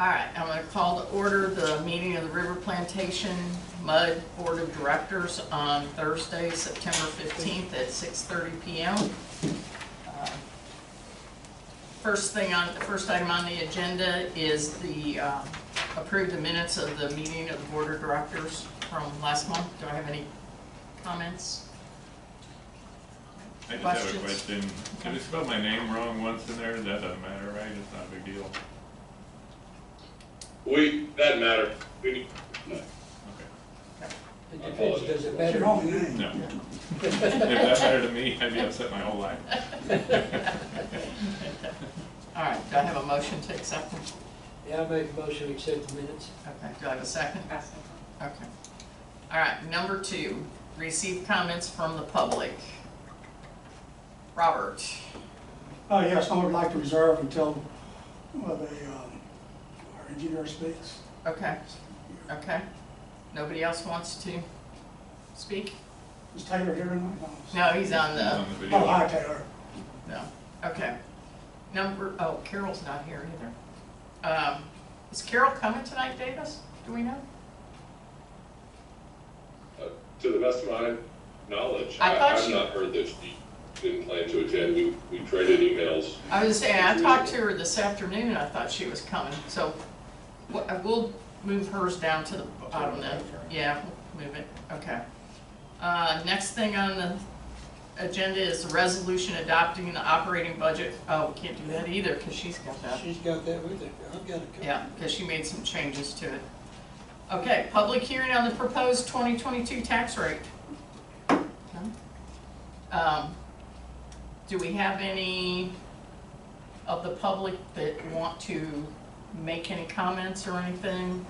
All right, I'm going to call to order the meeting of the River Plantation MUD Board of Directors on Thursday, September 15th at 6:30 p.m. First item on the agenda is the approve the minutes of the meeting of the Board of Directors from last month. Do I have any comments? I just have a question. Did I spell my name wrong once in there? That doesn't matter, right? It's not a big deal. That matter. Okay. It depends, does it matter? No. If that mattered to me, I'd be upset my whole life. All right, do I have a motion to accept them? Yeah, I make a motion to accept the minutes. Okay, do I have a second? Okay. All right, number 2, receive comments from the public. Robert. Yes, I would like to reserve until our engineer speaks. Okay. Okay. Nobody else wants to speak? Is Taylor here tonight? No, he's on the. On the video. Oh, hi, Taylor. No. Okay. Carol's not here either. Is Carol coming tonight, Davis? Do we know? To the best of my knowledge, I thought I've not heard that she didn't plan to attend. We traded emails. I was saying, I talked to her this afternoon and I thought she was coming. So we'll move hers down to the bottom then. Yeah, we'll move it. Okay. Next thing on the agenda is the resolution adopting the operating budget. Oh, we can't do that either because she's got that. She's got that with her. I've got it. Yeah, because she made some changes to it. Okay, public hearing on the proposed 2022 tax rate. Do we have any of the public that want to make any comments or anything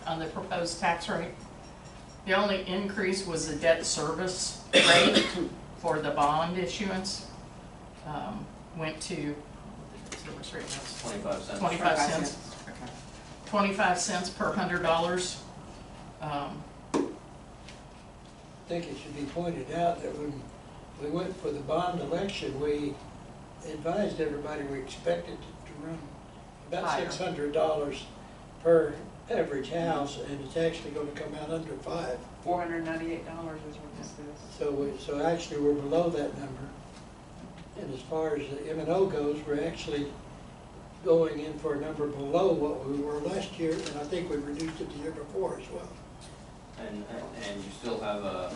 on the proposed tax rate? The only increase was the debt service rate for the bond issuance. Went to, service rate was 25 cents. 25 cents. Okay. 25 cents per $100. I think it should be pointed out that when we went for the bond election, we advised everybody we expected to run about Higher. $600 per average house, and it's actually going to come out under $500. $498 is what this is. So actually we're below that number. And as far as the M&O goes, we're actually going in for a number below what we were last year, and I think we reduced it the year before as well. And you still have a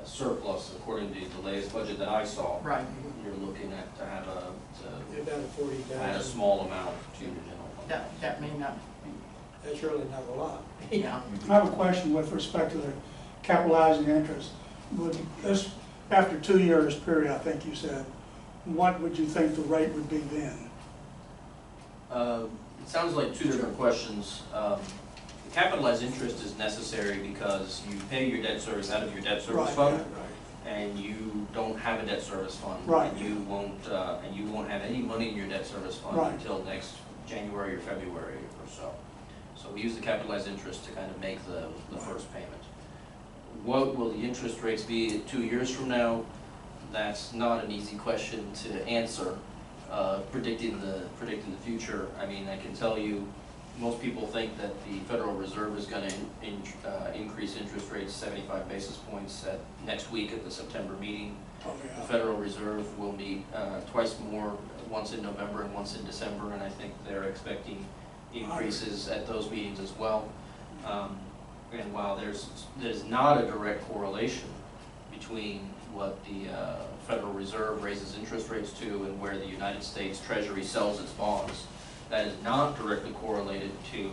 surplus according to the latest budget that I saw. Right. You're looking at to have About a 40,000. add a small amount to the general fund. That may not be. That's really not a lot. Yeah. I have a question with respect to the capitalizing interest. Would this, after 2 years period, I think you said, what would you think the rate would be then? It sounds like two different questions. The capitalized interest is necessary because you pay your debt service out of your debt service fund, and you don't have a debt service fund, Right. and you won't have any money in your debt service fund Right. until next January or February or so. So we use the capitalized interest to kind of make the first payment. What will the interest rates be 2 years from now? That's not an easy question to answer. Predicting the future, I mean, I can tell you, most people think that the Federal Reserve is going to increase interest rates 75 basis points next week at the September meeting. Oh, The yeah. Federal Reserve will meet twice more, once in November and once in December, and I think they're expecting increases at those meetings as well. And while there's not a direct correlation between what the Federal Reserve raises interest rates to and where the United States Treasury sells its bonds, that is not directly correlated to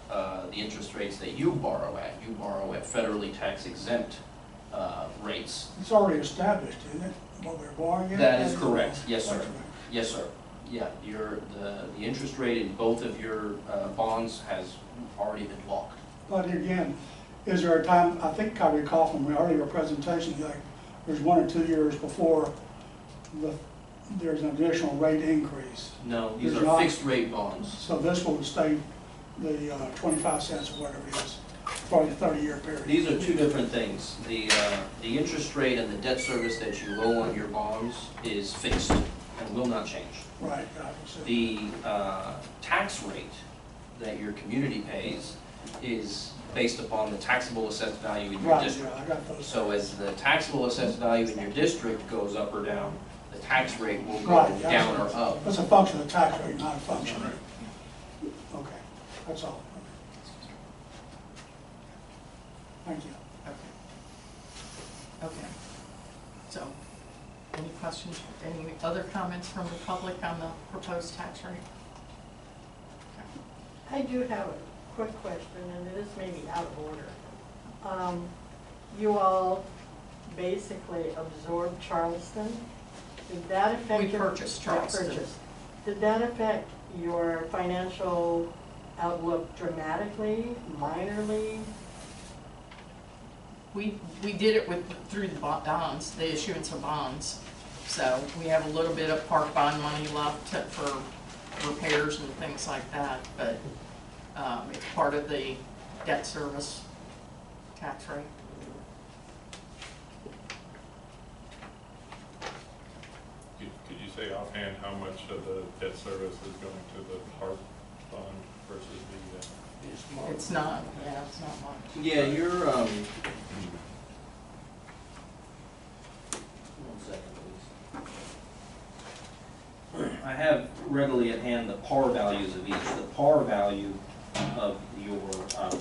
the interest rates that you borrow at. You borrow at federally tax exempt rates. It's already established, isn't it, what we're borrowing at? That is correct. Yes, sir. That's right. Yes, sir. Yeah, the interest rate in both of your bonds has already been locked. But again, is there a time, I think I recall from the earlier presentation, like there's 1 or 2 years before there's an additional rate increase. No, these There's are not. fixed rate bonds. So this will stay the 25 cents or whatever it is for the 30-year period. These are two different things. The interest rate and the debt service that you owe on your bonds is fixed and will not change. Right. Obviously. The tax rate that your community pays is based upon the taxable assessed value in your Right, district. yeah, I got those. So as the taxable assessed value in your district goes up or down, the tax rate will go Right, yeah, down or up. It's a function of the tax rate, not a function. Okay, that's all. Thank you. Okay. Okay. So, any questions, any other comments from the public on the proposed tax rate? I do have a quick question, and it is maybe out of order. You all basically absorbed Charleston. Did that affect? We purchased Charleston. Did that affect your financial outlook dramatically, minorly? We did it through the bonds, the issuance of bonds. So we have a little bit of park bond money left for repairs and things like that, but it's part of the debt service tax rate. Could you say offhand how much of the debt service is going to the park fund versus the, It's not, yeah, it's not much. Yeah, you're, one second, please. I have readily at hand the par values of each. The par value of your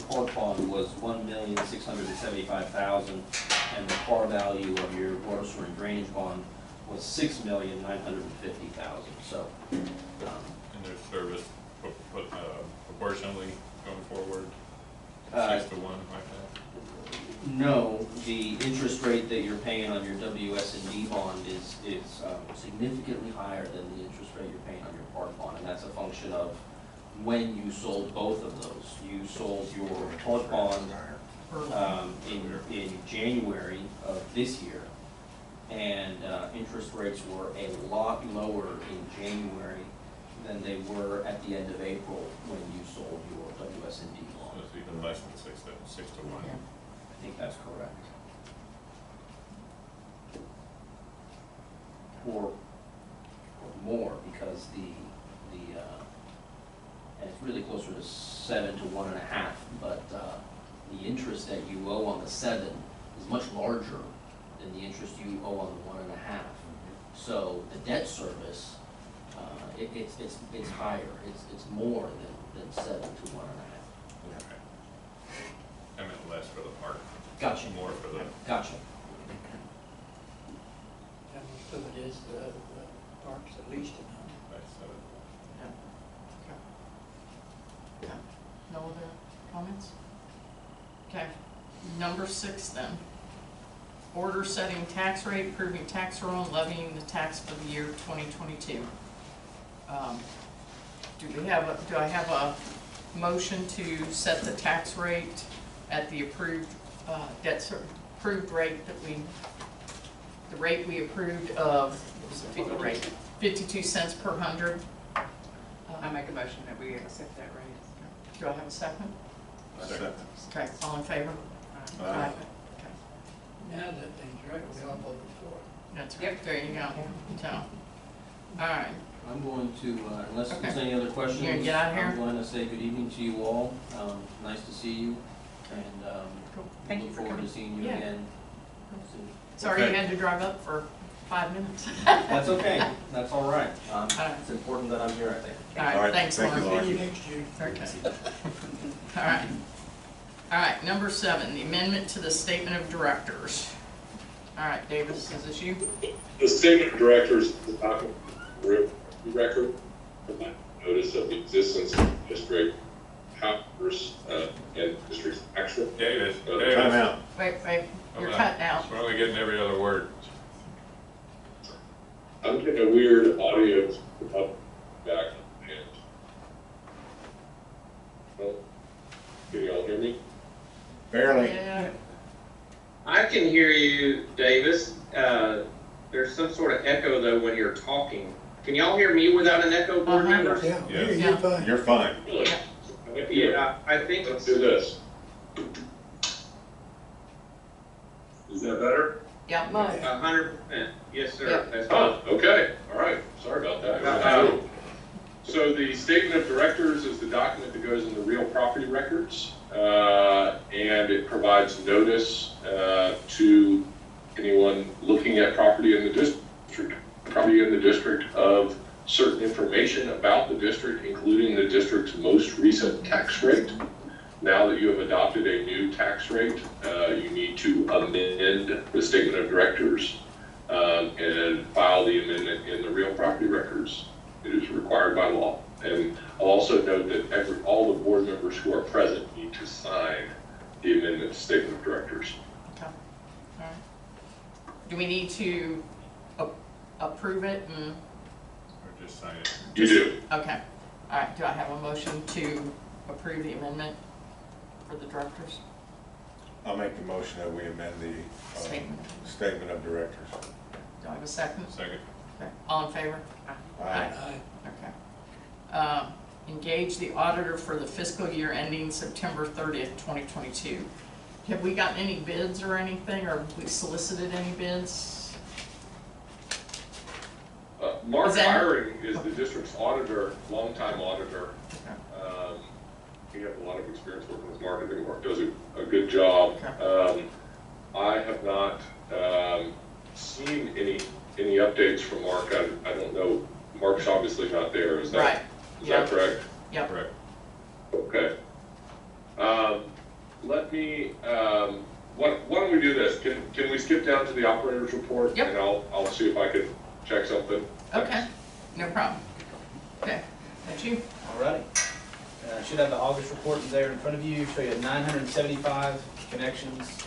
park bond was $1,675,000, and the par value of your water sewer and drainage bond was $6,950,000. So, and their service proportionally going forward, 6 to 1 like that? no, the interest rate that you're paying on your WS&D bond is significantly higher than the interest rate you're paying on your park bond, and that's a function of when you sold both of those. You sold your park bond in January of this year, and interest rates were a lot lower in January than they were at the end of April when you sold your WS&D So bond. it's even less than 6 to 1. Yeah. I think that's correct. Or more, because and it's really closer to 7 to 1.5, but the interest that you owe on the 7 is much larger than the interest you owe on the 1.5. So the debt service, it's higher, it's more than 7 to 1.5. Okay. I meant less for the park. Gotcha. More for the. Gotcha. And most of it is the parks at least amount. Yeah. No other comments? Okay, number 6 then. Order setting tax rate, approving tax roll, and levying the tax for the year 2022. Do I have a motion to set the tax rate at the approved approved rate that the rate we approved of, what was the rate? 52 cents per 100. I make a motion that we accept that rate. Do I have a second? Second. Okay, all in favor? Aye. Okay, Now that thing's right, we all voted for it. that's right, there you go. So, all right, I'm going to, unless Okay. there's any other questions, You gonna get out of here? I'm going to say good evening to you all. Nice to see you, and cool. Thank you look for forward coming. to seeing you Yeah. again soon. Sorry you Okay. had to drive up for 5 minutes. That's okay, that's all right. right. It's important that I'm here, I think. All right, thanks, thank you, Lauren. See you next year. Okay. All right. All right, number 7, the amendment to the statement of directors. All right, Davis, is this you? The statement of directors is the document record, notice of the existence of district house and district action. Davis, Time out. Wait, you're cutting out. We're only getting every other word. I'm getting a weird audio back. Well, can you all hear me? Barely. Yeah. I can hear you, Davis. There's some sort of echo though when you're talking. Can y'all hear me without an echo, board Uh-huh. members? Yeah, Yes. you're fine. You're fine. Really? Yeah, I think Let's it's, do this. Is that better? Yeah. Much. 100%. Yes, sir. Yep. That's Oh, fine. okay, all right, sorry about that. So the statement of directors is the document that goes in the real property records, and it provides notice to anyone looking at property in the district of certain information about the district, including the district's most recent tax rate. Now that you have adopted a new tax rate, you need to amend the statement of directors and file the amendment in the real property records. It is required by law. And I'll also note that all the board members who are present need to sign the amendment statement of directors. Okay, all right. Do we need to approve it and? Or just sign it? You do. Okay, all right, do I have a motion to approve the amendment for the directors? I'll make the motion that we amend the statement of directors. Do I have a second? Second. Okay, all in favor? Aye. Okay. Engage the auditor for the fiscal year ending September 30th, 2022. Have we gotten any bids or anything, or have we solicited any bids? Mark Is that- Hiring is the district's auditor, longtime auditor. Okay. We have a lot of experience working with Mark. I think Mark does a good job. Okay. I have not seen any updates from Mark. I don't know. Mark's obviously not there. Is that Right. Is that correct? Yep. Correct. Okay. Let me. Why don't we do this? Can we skip down to the operator's report? Yep. And I'll see if I can check something. Okay, no problem. Okay, that's you. Alrighty. Should have the August report there in front of you. Show you 975 connections.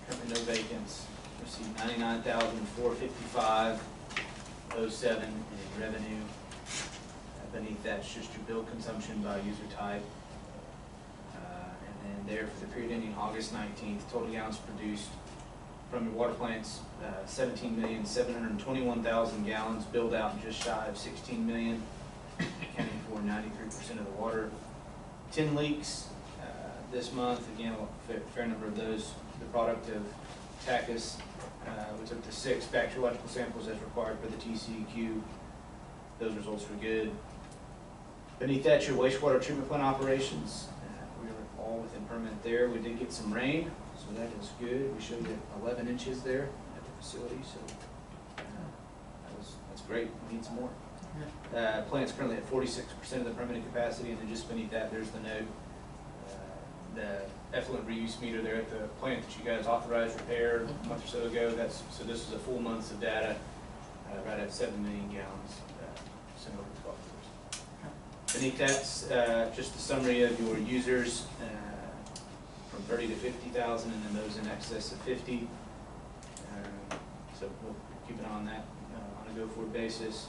Currently no vacants. Received 99,455.07 in revenue. Beneath that's just your bill consumption by user type. And then there for the period ending August 19th, total gallons produced from your water plants, 17,721,000 gallons, billed out just shy of 16 million, accounting for 93% of the water. 10 leaks this month, again, a fair number of those, the product of TACUS. We took the 6 bacteriological samples as required for the TCEQ. Those results were good. Beneath that, your wastewater treatment plant operations. We were all within permit there. We did get some rain, so that is good. We showed you 11 inches there at the facility, so that's great. We need some more. Plant's currently at 46% of the permitted capacity, and then just beneath that, there's the note. The effluent reuse meter there at the plant that you guys authorized repair a month or so ago. So this is a full month's of data, right at 7 million gallons sent over to 12 years. Beneath that's just the summary of your users from 30 to 50,000, and then those in excess of 50. So we'll keep an eye on that on a go-forward basis.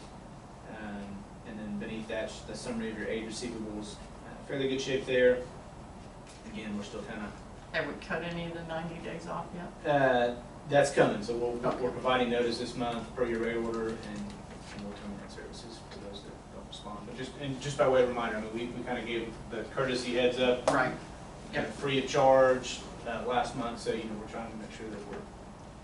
And then beneath that, the summary of your age receivables. Fairly good shape there. Again, we're still kind of... Have we cut any of the 90 days off yet? That's coming. So we're providing notice this month per your rate order, and we'll terminate services to those that don't respond. But just by way of reminder, I mean, we kind of gave the courtesy heads up, Right. kind of free of charge last month. So we're trying to make sure that we're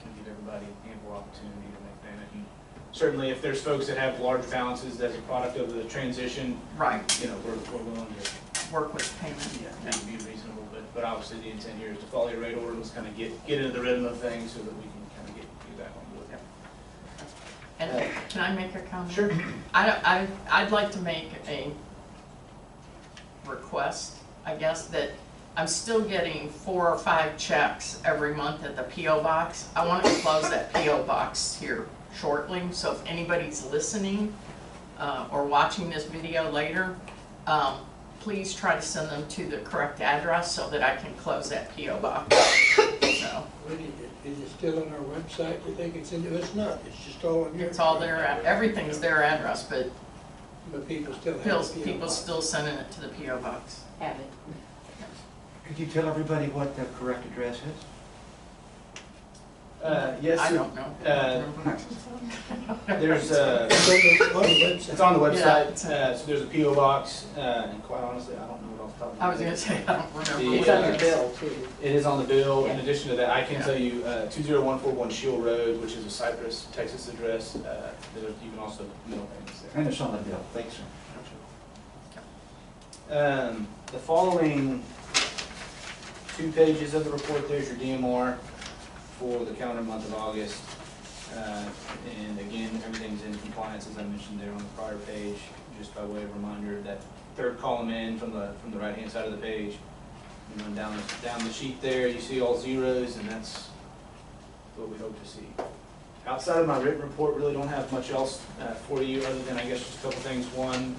going to give everybody ample opportunity to make payment. Certainly, if there's folks that have large balances as a product of the transition, Right. We're willing to Work with payment. be reasonable. But obviously, the intent here is to follow your rate order. Let's kind of get into the rhythm of things so that we can kind of get back on board. And can I make a comment? Sure. I'd like to make a request, I guess, that I'm still getting 4 or 5 checks every month at the P.O. box. I want to close that P.O. box here shortly, so if anybody's listening or watching this video later, please try to send them to the correct address so that I can close that P.O. box. So. Is it still on our website? You think it's it's not, it's just all on your. It's all their, everything's their address, but people still have people still sending it to the P.O. box. Have it. Could you tell everybody what the correct address is? Yes, I sir. don't know. There's It's on the website. So there's a PO box, and quite honestly, I don't know what off the top of my I was head. gonna say, I don't remember. It's on your bill too. It is on the bill. In Yeah. addition to that, I can Yeah. tell you 20141 Shield Road, which is a Cypress, Texas address. You can also mail payments there. And it's on the bill, thanks, sir. The following 2 pages of the report, there's your DMR for the calendar month of August. And again, everything's in compliance, as I mentioned there on the prior page, just by way of reminder. That 3rd column in from the right-hand side of the page, and then down the sheet there, you see all zeros, and that's what we hope to see. Outside of my written report, really don't have much else for you, other than I guess just a couple things. One,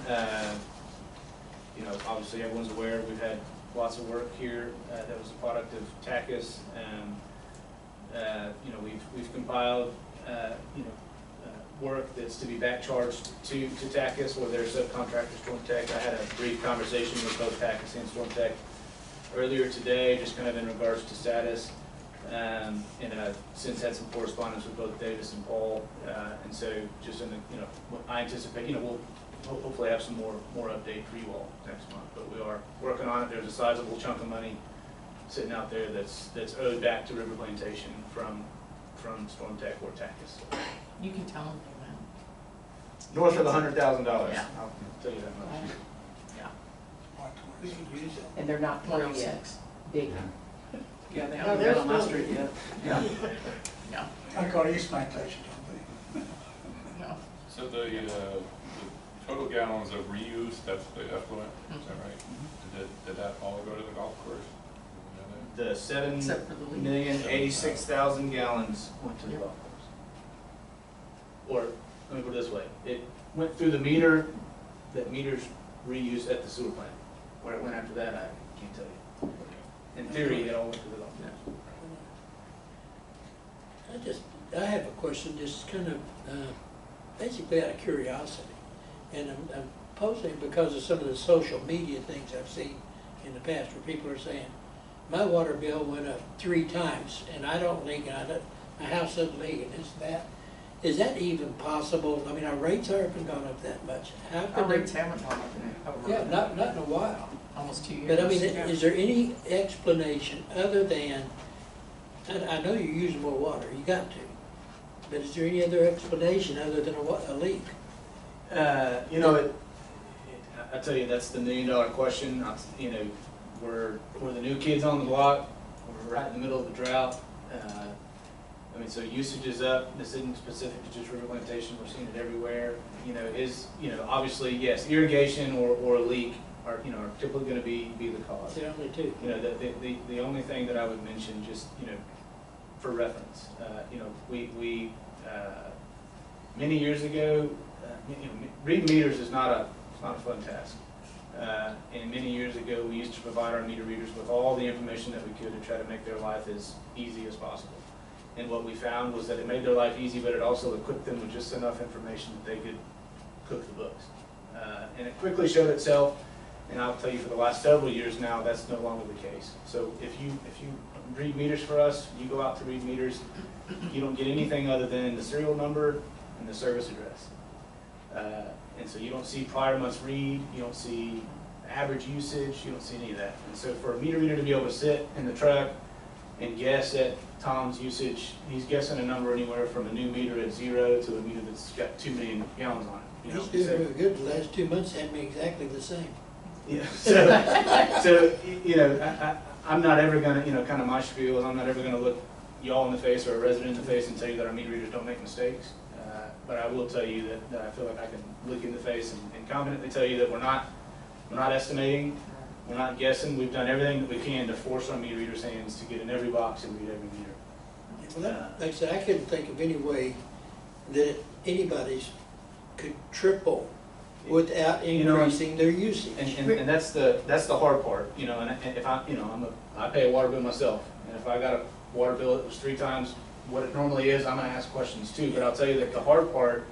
you know, obviously everyone's aware we've had lots of work here that was a product of TACUS. You know, we've compiled work that's to be back charged to TACUS or their subcontractor Storm Tech. I had a brief conversation with both TACUS and Storm Tech earlier today, just kind of in regards to status. And I've since had some correspondence with both Davis and Paul, and so just in the, you know, I anticipate, you know, we'll hopefully have some more update for you all next month. But we are working on it. There's a sizable chunk of money sitting out there that's owed back to River Plantation from Storm Tech or TACUS. You can tell them that. North of $100,000. Yeah. I'll tell you that much. Yeah. We could use it. And they're not through yet. 106. Big. Yeah, they No, haven't they're been on my still- street yet. Yeah, Yeah, I call East Plantation, don't no. So the total gallons of reuse, that's the effluent, is that right? Did that all go to the golf course? The Except for the leak. 7,086,000 gallons went to the golf course. Or, let me put it this way, it went through the meter, that meter's reused at the sewer plant. Where it went after that, I can't tell you. In theory, it all went to the golf course. I have a question, just kind of, basically out of curiosity. And I'm posing because of some of the social media things I've seen in the past where people are saying, my water bill went up 3 times and I don't leak, and my house doesn't leak, and this and that. Is that even possible? I mean, our rates haven't gone up that much. How Our could rates they? haven't gone up in over Yeah, not in a while. almost 2 years. But I mean, Yeah. is there any explanation other than, I know you're using more water, you got to, but is there any other explanation other than a leak? You know, I tell you, that's the $1,000,000 question. You know, we're the new kids on the block. We're right in the middle of the drought. I mean, so usage is up. This isn't specific to just River Plantation. We're seeing it everywhere. You know, obviously, yes, irrigation or a leak are typically going to be the cause. The only two. You know, the only thing that I would mention, just, you know, for reference, you know, we many years ago, you know, reading meters is not a fun task. And many years ago, we used to provide our meter readers with all the information that we could to try to make their life as easy as possible. And what we found was that it made their life easy, but it also equipped them with just enough information that they could cook the books. And it quickly showed itself, and I'll tell you, for the last several years now, that's no longer the case. So if you read meters for us, you go out to read meters, you don't get anything other than the serial number and the service address. And so you don't see prior month's read, you don't see average usage, you don't see any of that. And so for a meter reader to be able to sit in the truck and guess at Tom's usage, he's guessing a number anywhere from a new meter at 0 to a meter that's got 2 million gallons on it. You know? He's doing really good. The last 2 months had me exactly the same. Yeah. So you know, I'm not ever gonna, you know, kind of my spiel is I'm not ever gonna look y'all in the face or a resident in the face and tell you that our meter readers don't make mistakes. But I will tell you that I feel like I can look in the face and confidently tell you that we're not estimating, we're not guessing. We've done everything that we can to force our meter readers' hands to get in every box and read every meter. Well, like I said, I couldn't think of any way that anybody's could triple without increasing their usage. And that's the hard part, you know. And if I, you know, I pay a water bill myself, and if I got a water bill that was 3 times what it normally is, I'm gonna ask questions too. But I'll tell you that the hard part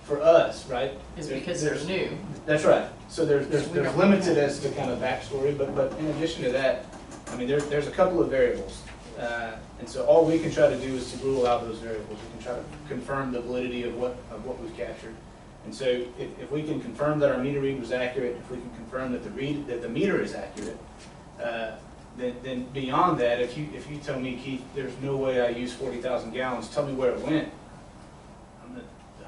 for us, right, Is because they're new. That's right. So there's We don't- limited as to kind of backstory, but in addition to that, I mean, there's a couple of variables. And so all we can try to do is to rule out those variables. We can try to confirm the validity of what we've captured. And so if we can confirm that our meter read was accurate, if we can confirm that the meter is accurate, then beyond that, if you tell me, Keith, there's no way I use 40,000 gallons, tell me where it went.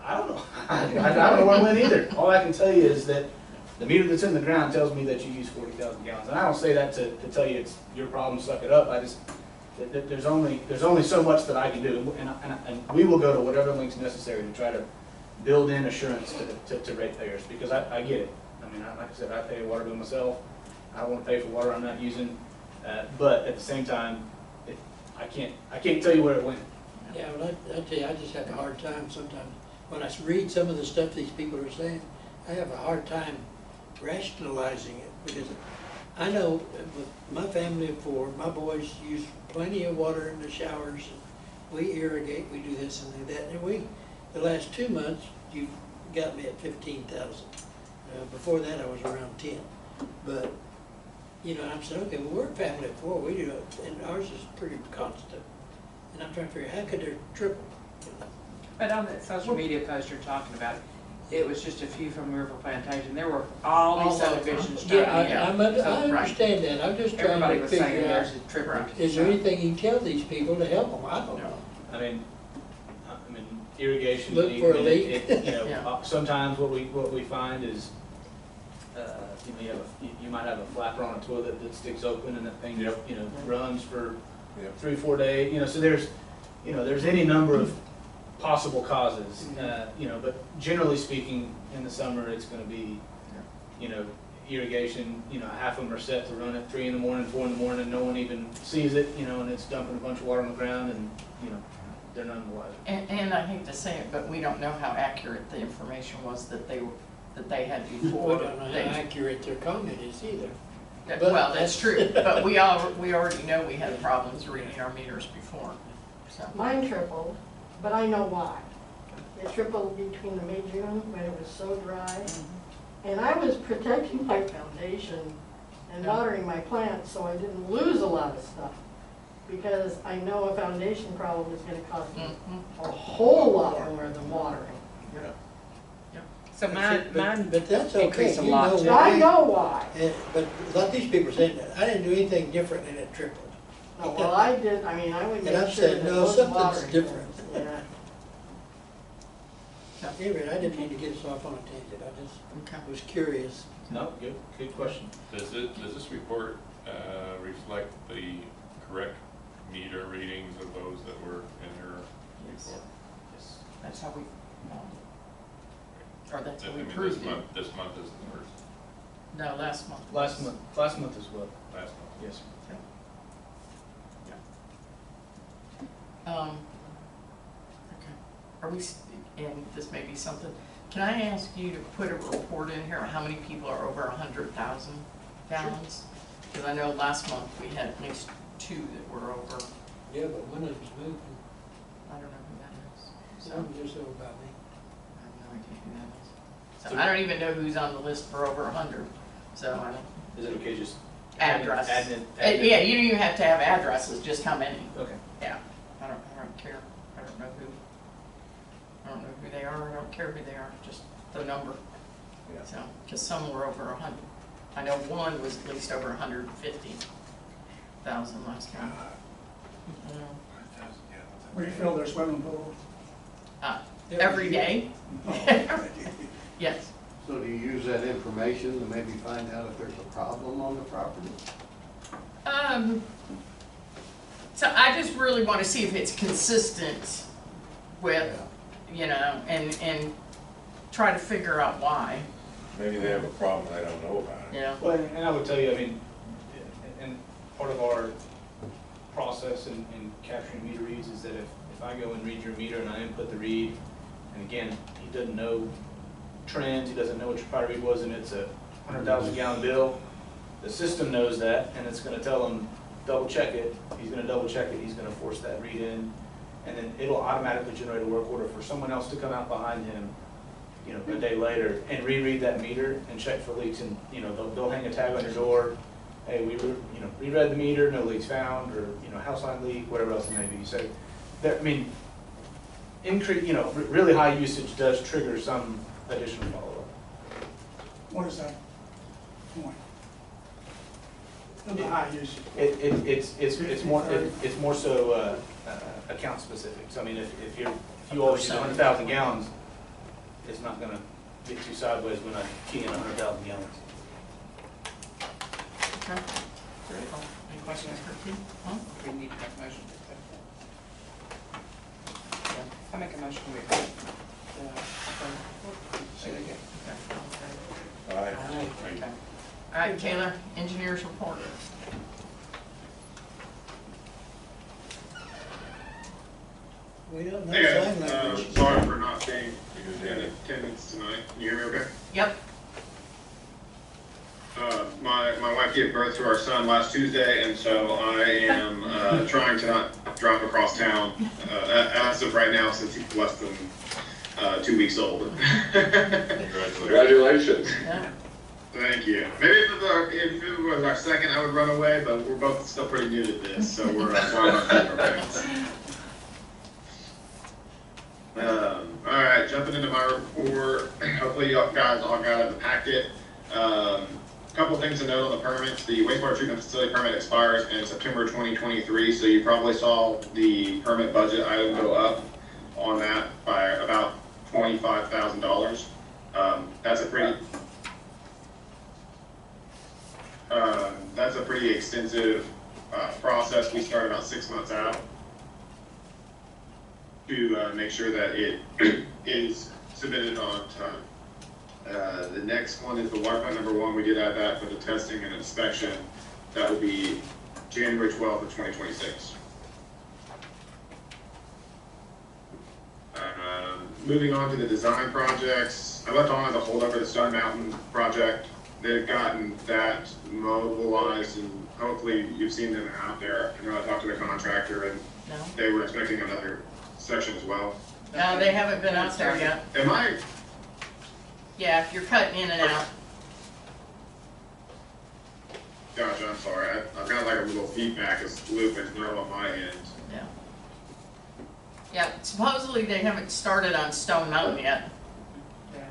I don't know. I don't know where it went either. All I can tell you is that The meter that's in the ground tells me that you use 40,000 gallons. And I don't say that to tell you it's your problem, suck it up. I just, there's only so much that I can do. And we will go to whatever lengths necessary to try to build in assurance to ratepayers, because I get it. I mean, like I said, I pay a water bill myself. I don't want to pay for water I'm not using. But at the same time, I can't tell you where it went. Yeah, well, I tell you, I just have a hard time sometimes. When I read some of the stuff these people are saying, I have a hard time rationalizing it, because I know with my family of 4, my boys use plenty of water in the showers. We irrigate, we do this and do that. And the last 2 months, you've got me at 15,000. Before that, I was around 10. But, you know, I'm saying, okay, well, we're a family of 4, we do it, and ours is pretty constant. And I'm trying to figure out, how could there triple? But on that social media post you're talking about, it was just a few from River Plantation. There were all these subdivisions Yeah, starting I understand that. I'm just trying Everybody to was saying figure out, there's a triple. is there anything you can tell these people to help them? I don't know. I mean, irrigation. Look for a leak. You know, Yeah. sometimes what we find is, you know, you might have a flapper on a toilet that sticks open and that thing, you know, runs for 3 or 4 days. You know, so there's any number of possible causes. You know, but generally speaking, in the summer it's going to be, you know, irrigation. You know, half of them are set to run at 3 in the morning, 4 in the morning, and no one even sees it. You know, and it's dumping a bunch of water on the ground, and you know, they're none the wiser. And I hate to say it, but we don't know how accurate the information was that they had We before. don't know how accurate their comment is either. Well, that's true, but we already know we had problems reading our meters before, so. Mine tripled, but I know why. It tripled between the May, June, when it was so dry. And I was protecting my foundation and watering my plants, so I didn't lose a lot of stuff. Because I know a foundation problem is gonna cost me a whole lot more than watering. So mine But that's okay. increased a You lot know too. I know why. But a lot of these people are saying that, I didn't do anything different and it tripled. Oh, well, I did, I mean, I would And make I'm sure saying, that no, those something's watering. different. Yeah. Anyway, I didn't mean to get us off on a tangent, I just Okay. was curious. No, good question. Does this report reflect the correct meter readings of those that were in your Yes. report? Yes. That's how we, or that's how I we mean, proved it. this month is the first, No, last month. Last month as well. last month. Yes. Okay. Are we, and this may be something, can I ask you to put a report in here, how many people are over 100,000 gallons? Because I know last month we had at least 2 that were over, Yeah, but one of them's moving, I don't know who that is. So, some just over by me. I have no idea who that is. So I don't even know who's on the list for over 100, so I don't. Is it okay just? Address. Admin. Yeah, you don't even have to have addresses, just how many. Okay. Yeah, I don't care. I don't know who. I don't know who they are. I don't care who they are. Just the number. Yeah. So, because some were over 100. I know one was at least over 150,000 last time. Refill their swimming pool. Every day. Yes. So do you use that information to maybe find out if there's a problem on the property? So I just really want to see if it's consistent with, you know, and try to figure out why. Maybe they have a problem and I don't know about it. You know. Well, and I would tell you, I mean, and part of our process in capturing meter reads is that if I go and read your meter and I input the read, and again, he doesn't know trends, he doesn't know what your prior read was, and it's a 100,000 gallon bill, the system knows that, and it's gonna tell him, double check it, he's gonna double check it, he's gonna force that read in, and then it'll automatically generate a work order for someone else to come out behind him, you know, a day later, and reread that meter and check for leaks, and, you know, they'll hang a tag on your door, hey, reread the meter, no leaks found, or, you know, house line leak, whatever else it may be. So, there, I mean, you know, really high usage does trigger some additional follow-up. What is that point? The high usage. It's more so account specific. So I mean, if you always use 100,000 gallons, it's not gonna get too sideways when I key in 100,000 gallons. Okay. Any questions for Keith? Huh? We need to make a motion to accept that. I make a motion we accept. Say it again. Aye. Okay. All right, Taylor, engineers report. We don't know Hey sign guys, language. sorry for not being in attendance tonight. Can you hear me okay? Yep. My wife gave birth to our son last Tuesday, and so I am trying to not drive across town as of right now, since he's less than 2 weeks old. Congratulations. Yeah. Thank you. Maybe if it was our second, I would run away, but we're both still pretty new to this, so we're trying to keep our pace. All right, jumping into my report. Hopefully you guys all got the packet. Couple things to note on the permits. The wastewater treatment facility permit expires in September 2023, so you probably saw the permit budget item go up on that by about $25,000. That's a pretty extensive process. We start about 6 months out to make sure that it is submitted on time. The next one is the water plant number 1. We did add that for the testing and inspection. That will be January 12th of 2026. Moving on to the design projects. I left on as a holdover the Stone Mountain project. They've gotten that mobilized, and hopefully you've seen them out there. I know I talked to the contractor, and No. they were expecting another section as well. No, they haven't been out there yet. Am I? Yeah, if you're cutting in and out. Gotcha, I'm sorry. I've got like a little feedback loop that's not on my end. Yeah. Yeah, supposedly they haven't started on Stone Mountain yet. Yeah.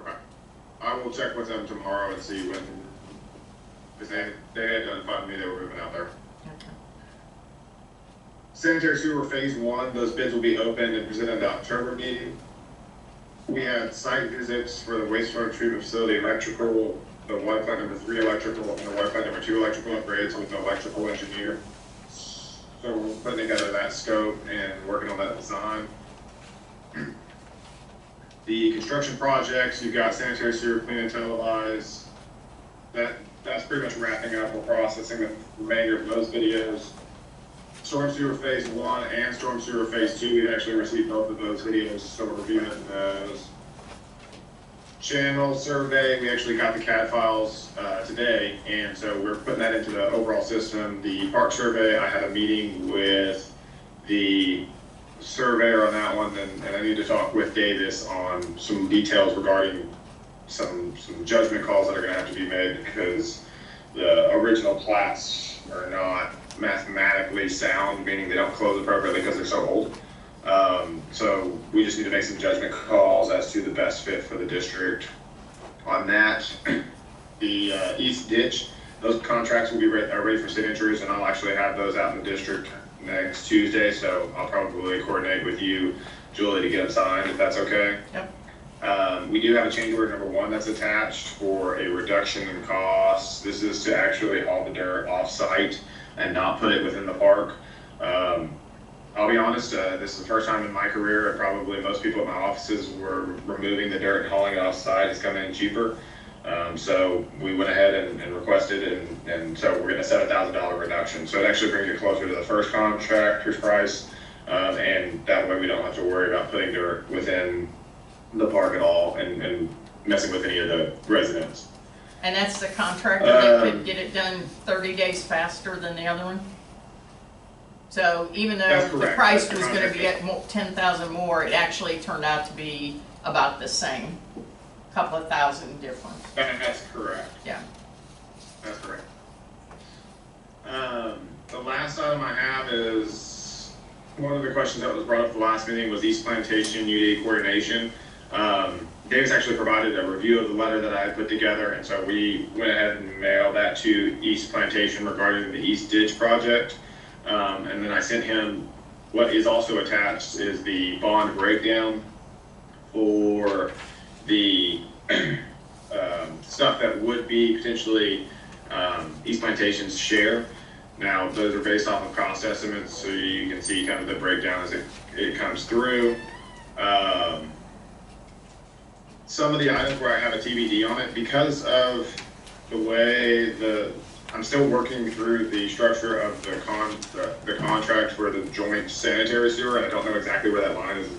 Okay. I will check with them tomorrow and see when, because they had notified me they were moving out there. Okay. Sanitary sewer phase 1, those bids will be opened and presented at the October meeting. We had site visits for the wastewater treatment facility electrical, the water plant number 3 electrical, and the water plant number 2 electrical upgrades with the electrical engineer. So we're putting together that scope and working on that design. The construction projects, you've got sanitary sewer clean and televise. That's pretty much wrapping up. We're processing the remainder of those videos. Storm sewer phase 1 and storm sewer phase 2, we actually received both of those videos, so we're reviewing those. Channel survey, we actually got the CAD files today, and so we're putting that into the overall system. The park survey, I had a meeting with the surveyor on that one, and I need to talk with Davis on some details regarding some judgment calls that are going to have to be made, because the original plats are not mathematically sound, meaning they don't close appropriately because they're so old. So we just need to make some judgment calls as to the best fit for the district on that. The east ditch, those contracts will be ready for signatures, and I'll actually have those out in the district next Tuesday, so I'll probably coordinate with you, Julie, to get them signed, if that's okay. Yep. We do have a change order number 1 that's attached for a reduction in costs. This is to actually haul the dirt off-site and not put it within the park. I'll be honest, this is the first time in my career, and probably most people at my offices were removing the dirt and hauling it off-site. It's coming in cheaper. So we went ahead and requested, and so we're getting a $7,000 reduction. So it actually brings it closer to the first contractor's price, and that way we don't have to worry about putting dirt within the park at all and messing with any of the residents. And that's the contractor that could get it done 30 days faster than the other one? So even though That's the correct. price That's the was gonna be contractor. at 10,000 more, it actually turned out to be about the same. Couple of thousand difference, That's correct. yeah. That's correct. The last item I have is, one of the questions that was brought up at the last meeting was East Plantation UD coordination. Davis actually provided a review of the letter that I had put together, and so we went ahead and mailed that to East Plantation regarding the East Ditch project. And then I sent him, what is also attached is the bond breakdown for the stuff that would be potentially East Plantation's share. Now, those are based off of cost estimates, so you can see kind of the breakdown as it comes through. Some of the items where I have a TBD on it, because of the way I'm still working through the structure of the contract for the joint sanitary sewer, and I don't know exactly where that line is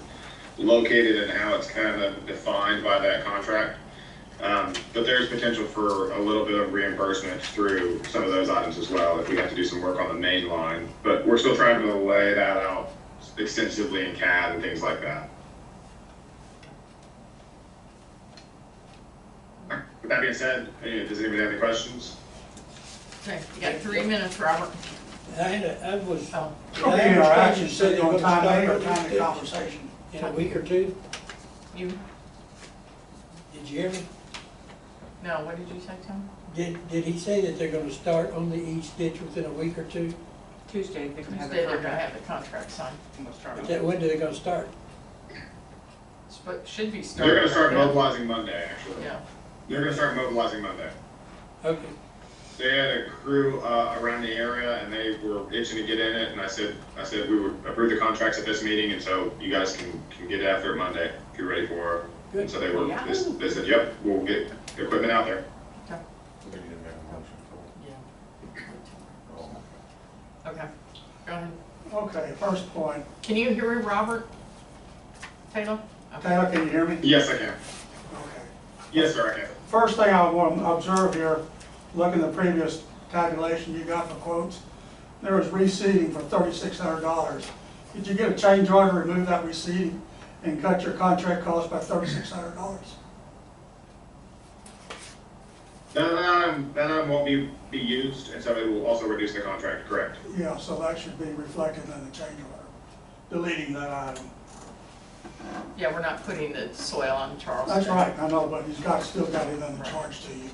located and how it's kind of defined by that contract. But there's potential for a little bit of reimbursement through some of those items as well if we have to do some work on the main line. But we're still trying to lay that out extensively in CAD and things like that. With that being said, does anybody have any questions? Okay, you got 3 minutes, Robert. I was, Oh, Okay, interaction, said they were on gonna time start A or on time these of conversation. in a week or two. you, Did you hear me? no, what did you say, Tom? Did he say that they're gonna start on the east ditch within a week or two? Tuesday, they're gonna have Tuesday, the they're gonna contract. have the contract signed. And we'll start on That, when are they gonna start? But should be starting. They're gonna start right now. mobilizing Monday, actually. Yeah, They're gonna start mobilizing Monday. Okay. They had a crew around the area and they were itching to get in it, and I said we would approve the contracts at this meeting, and so you guys can get after it Monday if you're ready for it. Good. And so they said, yep, we'll get the equipment out there. okay, We need to make a motion for yeah. it. Okay, go ahead. Okay, first point. Can you hear me, Robert? Taylor? Okay. Taylor, can you hear me? Yes, I can. Okay. Yes, sir, I can. First thing I want to observe here, looking at the previous tabulation you got for quotes, there was reseeding for $3,600. Did you get a change order, remove that reseeding, and cut your contract cost by $3,600? That item won't be used, and so it will also reduce the contract, correct? Yeah, so that should be reflected in the change order, deleting that item. Yeah, we're not putting the soil on Charles. That's right, I know, but he's still got it in the charge to you.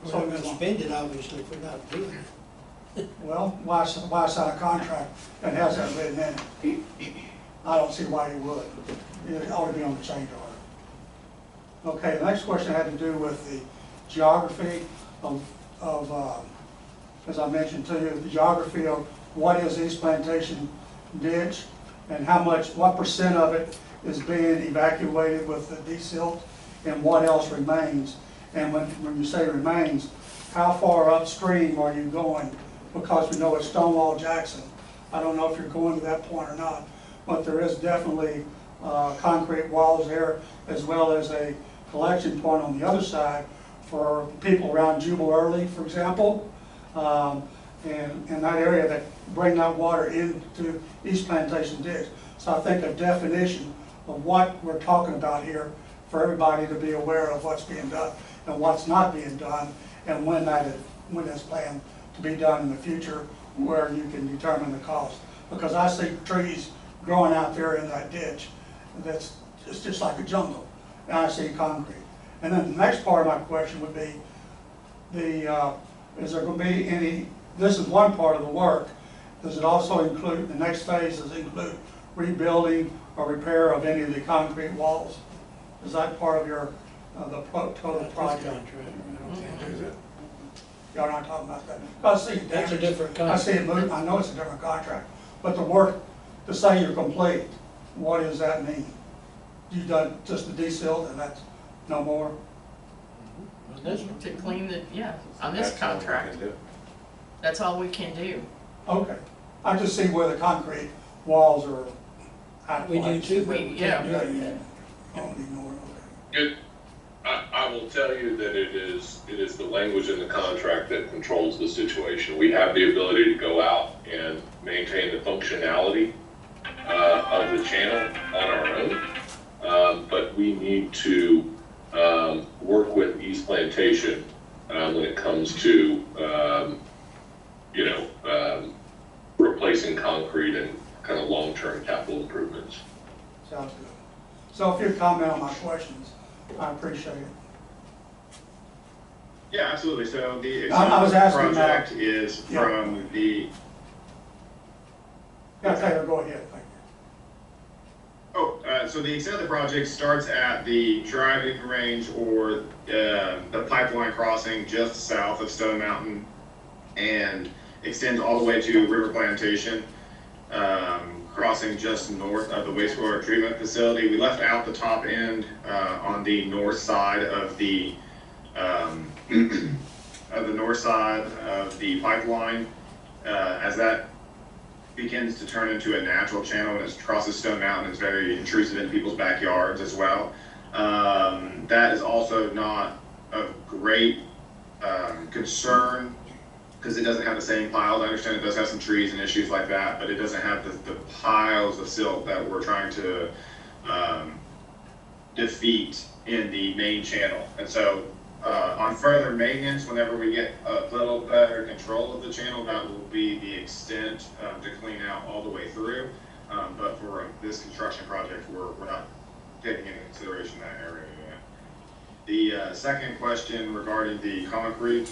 We're not gonna spend it, obviously, if we're not doing it. Well, why sign a contract that has that written in it? I don't see why you would. It ought to be on the change order. Okay, the next question had to do with the geography of as I mentioned to you, the geography of what is East Plantation ditch and what percent of it is being evacuated with the desilt and what else remains. And when you say remains, how far upstream are you going? Because we know it's Stonewall Jackson. I don't know if you're going to that point or not, but there is definitely concrete walls there, as well as a collection point on the other side for people around Jubal Early, for example, and in that area that bring that water into East Plantation Ditch. So I think a definition of what we're talking about here for everybody to be aware of what's being done and what's not being done, and when that's planned to be done in the future, where you can determine the cost. Because I see trees growing out there in that ditch it's just like a jungle, and I see concrete. And then the next part of my question would be, is there going to be any, this is one part of the work, does it also include, the next phase, does it include rebuilding or repair of any of the concrete walls? Is that part of your, the total project? Is it? Y'all not talking about that? I see it. That's a different I see it contract. move, I know it's a different contract, but the work, to say you're complete, what does that mean? You've done just the desilt and that's no more? To clean the, yeah, on this That's all we contract, can do. that's all we can do. Okay. I just see where the concrete walls are out of We do place. too, but we Yeah. can't do it. Don't ignore it, It, I will tell you that it is the language in the contract that controls the situation. We have the ability to go out and maintain the functionality of the channel on our own, but we need to work with East Plantation when it comes to replacing concrete and kind of long-term capital improvements. okay. Sounds good. So if you'd comment on my questions, I appreciate it. Yeah, absolutely. So the I was asking project about- is Yeah. from the, Yeah, Taylor, go ahead, thank you. so So the extent of the project starts at the driving range or the pipeline crossing just south of Stone Mountain and extends all the way to River Plantation, crossing just north of the wastewater treatment facility. We left out the top end on the north side of the pipeline, as that begins to turn into a natural channel and it crosses Stone Mountain. It's very intrusive into people's backyards as well. That is also not of great concern because it doesn't have the same piles. I understand it does have some trees and issues like that, but it doesn't have the piles of silt that we're trying to defeat in the main channel. And so on further maintenance, whenever we get a little better control of the channel, that will be the extent to clean out all the way through. But for this construction project, we're not taking into consideration that area yet. The second question regarding the concrete,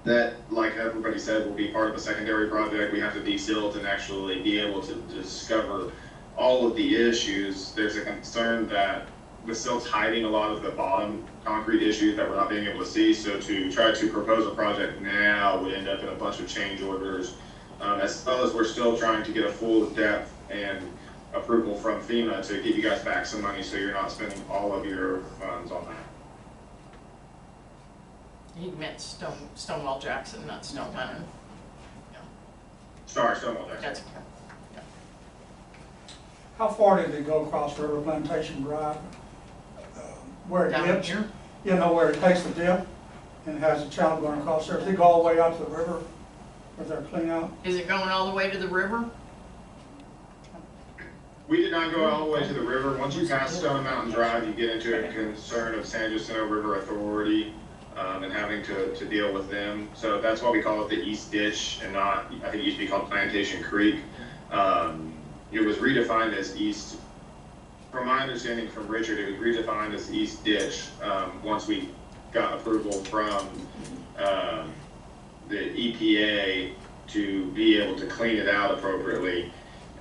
that, like everybody said, will be part of a secondary project. We have to de-silt and actually be able to discover all of the issues. There's a concern that with silt hiding a lot of the bottom concrete issues that we're not being able to see. So to try to propose a project now would end up in a bunch of change orders, as well as we're still trying to get a full depth and approval from FEMA to give you guys back some money so you're not spending all of your funds on that. He meant Stonewall Jackson, not Stone Mountain. Sorry, Stonewall Jackson. That's okay. Yeah. How far did it go across River Plantation Drive? Where it Down dips? here? You know, where it takes the dip and has a channel going across there. Does it go all the way out to the river with their clean out? Is it going all the way to the river? We did not go all the way to the river. Once you pass Stone Mountain Drive, you get into a concern of San Jacinto River Authority and having to deal with them. So that's why we call it the East Ditch and not, I think it used to be called Plantation Creek. It was redefined as East, from my understanding from Richard, it was redefined as East Ditch once we got approval from the EPA to be able to clean it out appropriately.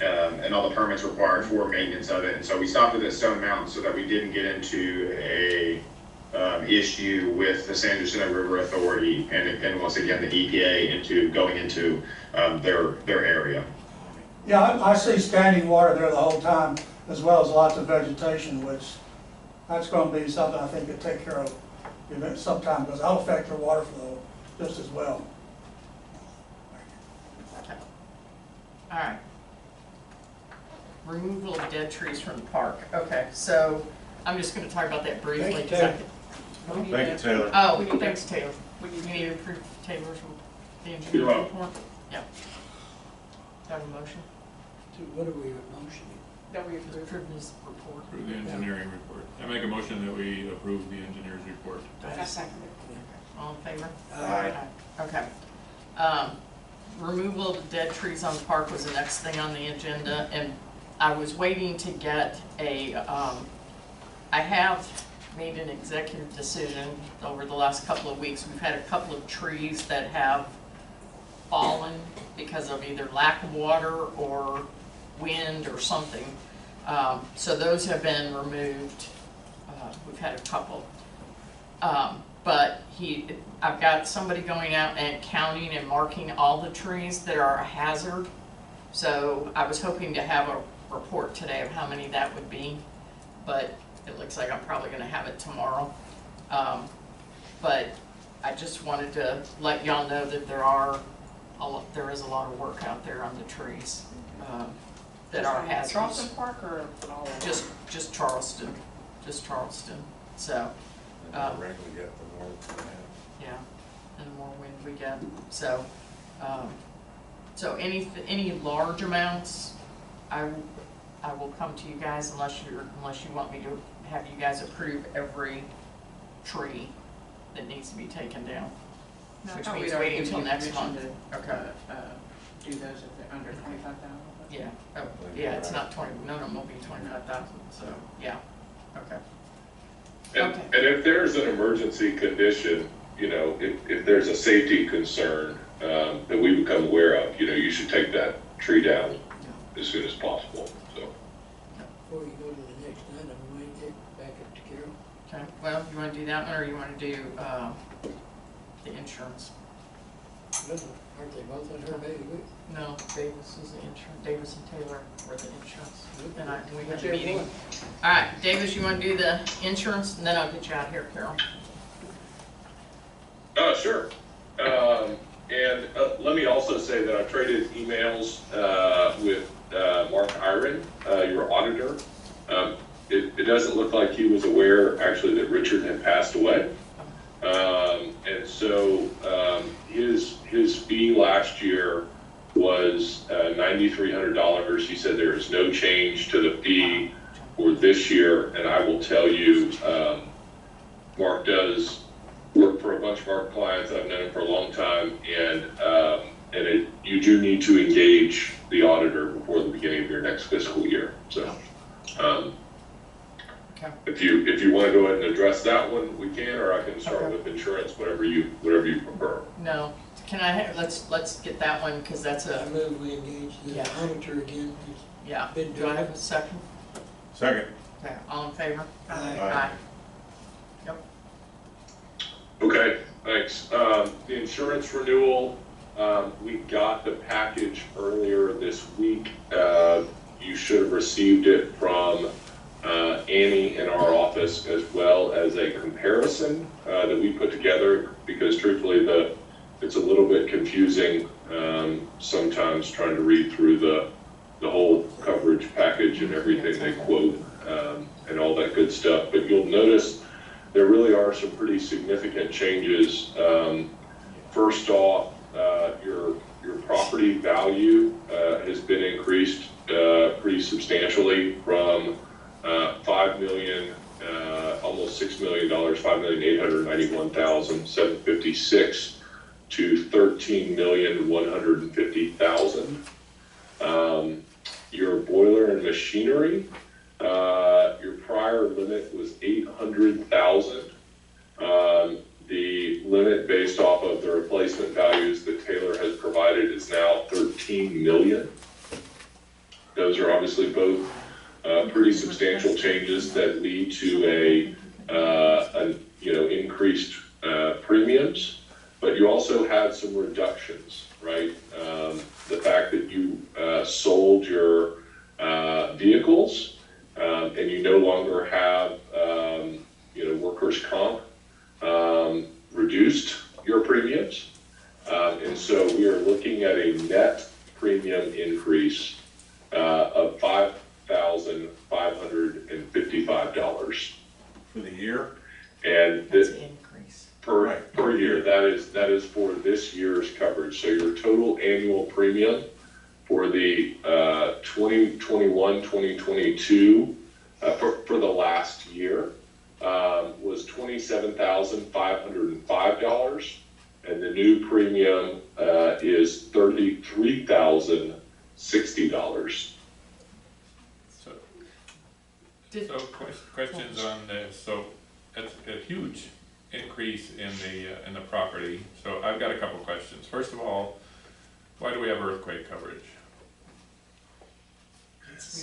And all the permits required for maintenance of it. And so we stopped it at Stone Mountain so that we didn't get into a issue with the San Jacinto River Authority and once again the EPA into going into their area. Yeah, I see standing water there the whole time, as well as lots of vegetation, which that's going to be something I think you'll take care of sometime, because that'll affect your water flow just as well. Okay. All right. Removal of dead trees from the park. Okay, so I'm just going to talk about that briefly. Thank you, Taylor. Thank you, Taylor. Oh, thanks, Taylor. You need to approve Taylor's, the engineer's You're welcome. report? Yeah. Do I have a motion? What are we motioning? That we To approve his report. Approve the engineering report. I make a motion that we approve the engineer's report. Do I have a second? All in favor? Aye. Okay. Removal of dead trees on the park was the next thing on the agenda, and I was waiting to get a, I have made an executive decision over the last couple of weeks. We've had a couple of trees that have fallen because of either lack of water or wind or something. So those have been removed. We've had a couple. But I've got somebody going out and counting and marking all the trees that are a hazard. So I was hoping to have a report today of how many that would be, but it looks like I'm probably going to have it tomorrow. But I just wanted to let y'all know that there is a lot of work out there on the trees that are hazardous. Charleston Park or all of them? Just Charleston, So, The more rain we get, the more we have. yeah, and the more wind we get. So, so any large amounts, I will come to you guys unless you want me to have you guys approve every tree that needs to be taken down. No, I Which thought means we'd already waiting given till you next permission month. to, Okay. do those if they're under 25,000. Yeah, oh, yeah, it's not 20, none of them will be 25,000, so, yeah, okay. And, Okay. and if there's an emergency condition, you know, if there's a safety concern that we become aware of, you know, you should take that tree down as soon as possible, so. Before you go to the Okay, well, you wanna do that one, or you wanna do, the insurance? Aren't they both on her baby week? No, Davis is the insurance, Davis and Taylor were the insurance, and we had a Whichever meeting. one. All right, Davis, you wanna do the insurance, and then I'll get you out of here, Carol. Sure. Let me also say that I traded emails with Mark Iron, your auditor. It doesn't look like he was aware, actually, that Richard had passed away. And so his fee last year was $9,300. He said there is no change to the fee for this year, and I will tell you, Mark does work for a bunch of our clients. I've known him for a long time, and you do need to engage the auditor before the beginning of your next fiscal year. So, Okay. if you want to go ahead and address that one, we can, or I can start Okay. with insurance, whatever you prefer. No, can I, let's get that one, because that's I a, move we engage the Yeah. auditor again. yeah. Been Do I doing have it. a second? Second. Okay, all in favor? Aye. Yep. Okay, thanks. The insurance renewal, we got the package earlier this week. You should have received it from Annie in our office, as well as a comparison that we put together, because truthfully, it's a little bit confusing sometimes trying to read through the whole coverage package and everything they quote and all that good stuff. But you'll notice there really are some pretty significant changes. First off, your property value has been increased pretty substantially from $5 million, almost $6 million, $5,891,756 to $13,150,000. Your boiler and machinery, your prior limit was $800,000. The limit based off of the replacement values that Taylor has provided is now $13 million. Those are obviously both pretty substantial changes that lead to a increased premiums, but you also had some reductions, right? The fact that you sold your vehicles and you no longer have workers' comp reduced your premiums, and so we are looking at a net premium increase of $5,555 For the year? and That's this an increase. per year. That is for this year's coverage. So your total annual premium for the 2021-2022 for the last year was $27,505, and the new premium is $33,060. So questions on this, so that's a huge increase in the property, so I've got a couple questions. First of all, why do we have earthquake coverage?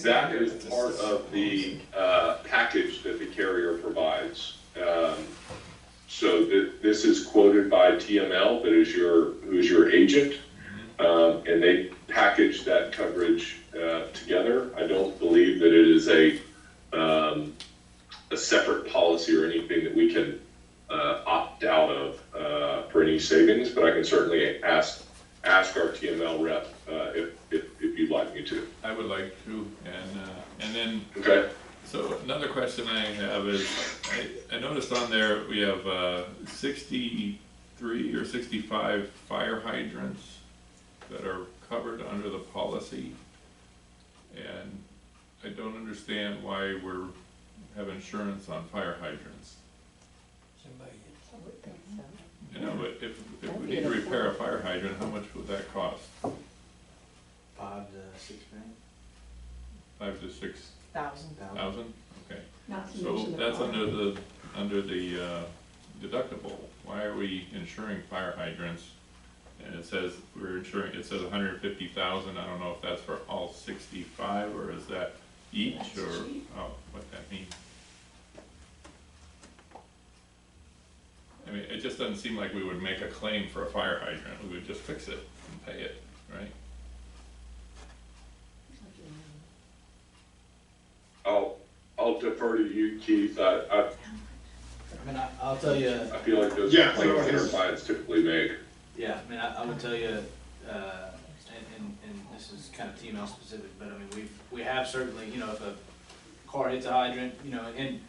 That is part of the package that the carrier provides. So this is quoted by TML, that is who's your agent, and they package that coverage together. I don't believe that it is a separate policy or anything that we can opt out of for any savings, but I can certainly ask our TML rep if you'd like me to. I would like to, and then, Okay. so another question I have is, I noticed on there we have 63 or 65 fire hydrants that are covered under the policy, and I don't understand why we have insurance on fire hydrants. You know, but if we need to repair a fire hydrant, how much would that cost? 5 to 6 grand. 5 to 6,000? Okay. Not to So mention the that's car. under the deductible. Why are we insuring fire hydrants? And it says it says 150,000. I don't know if that's for all 65, or is that each, or what that means? seem like we would make a claim for a fire hydrant, we would just fix it and pay it, right? I'll defer to you, Keith. I I mean, I'll tell you, feel like those Yeah, claims so that our his- clients typically make. yeah, I mean, I would tell you, and this is kind of TML specific, but I mean, we have certainly, you know, if a car hits a hydrant, you know, and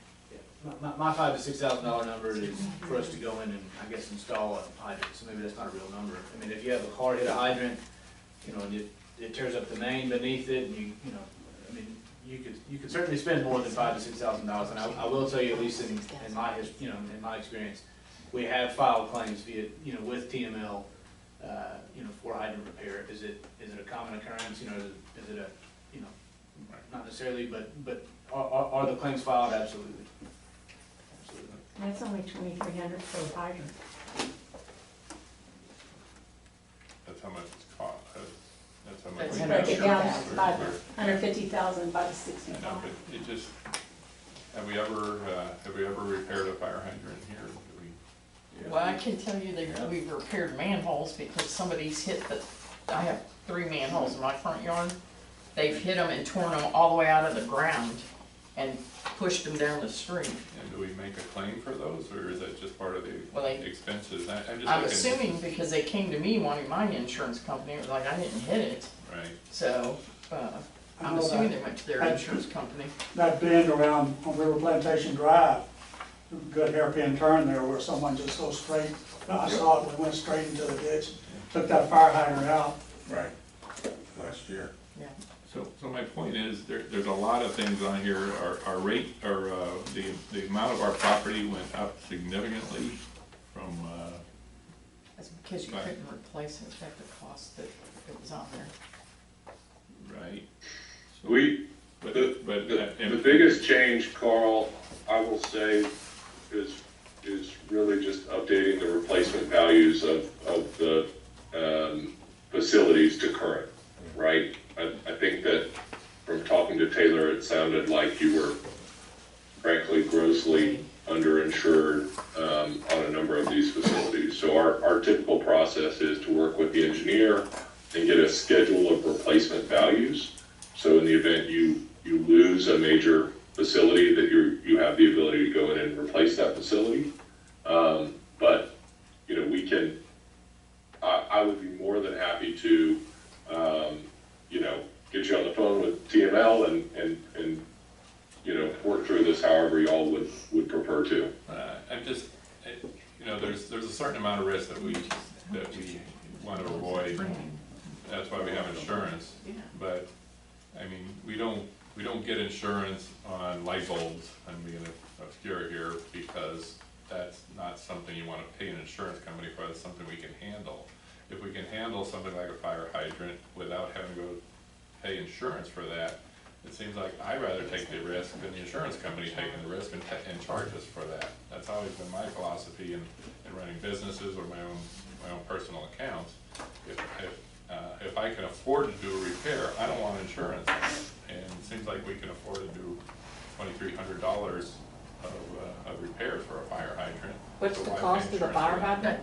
my $5,000 to $6,000 number is for us to go in and, I guess, install a hydrant, so maybe that's not a real number. I mean, if you have a car hit a hydrant, you know, and it tears up the main beneath it, and you know, I mean, you could certainly spend more than $5,000 to $6,000, and I will tell you, at least in my experience, we have filed claims via, you know, with TML, you know, for hydrant repair. Is it a common occurrence, you know, is it a, you know, not necessarily, but are the claims filed? Absolutely. Absolutely. That's only 2,300 for a hydrant. That's how much it's cost, that's how much. That's we how Break much it it down costs. by 150,000 by the I know, 65. but it just, have we ever repaired a fire hydrant here? Do we- Well, I can tell you that we've repaired manholes because somebody's hit I have 3 manholes in my front yard. They've hit them and torn them all the way out of the ground and pushed them down the street. And do we make a claim for those, or is that just part of the Well, they- expenses? I'm just I'm looking. assuming because they came to me wanting my insurance company, it was like, I didn't hit it. Right, So, I I'm know assuming that- they went to their that- insurance company. That bend around on River Plantation Drive, good hairpin turn there where someone just goes straight, I saw it, we went straight into the ditch, took that fire hydrant out. Right, last year. Yeah. so my point is, there's a lot of things on here, our rate, or, the amount of our property went up significantly from, That's because you Right. couldn't replace it at the cost that it was on there. right? So- We, But, the biggest change, Carl, I will say, is really just updating the replacement values of the facilities to current, right? I think that from talking to Taylor, it sounded like you were frankly grossly underinsured on a number of these facilities. So our typical process is to work with the engineer and get a schedule of replacement values. So in the event you lose a major facility, that you have the ability to go in and replace that facility. But, you know, we can, I would be more than happy to, you know, get you on the phone with TML and you know, work through this however y'all would prefer to. I'm just, you know, there's a certain amount of risk that we want to avoid. That's why we have insurance. But, I mean, we don't get insurance on light bulbs. I'm being obscure here because that's not something you want to pay an insurance company for. That's something we can handle. If we can handle something like a fire hydrant without having to go pay insurance for that, it seems like I'd rather take the risk than the insurance company taking the risk and charge us for that. That's always been my philosophy in running businesses or my own personal accounts. If I can afford to do a repair, I don't want insurance. And it seems like we can afford to do $2,300 of repairs for a fire hydrant. What's So the why pay cost of the insurance fire for that? hydrant?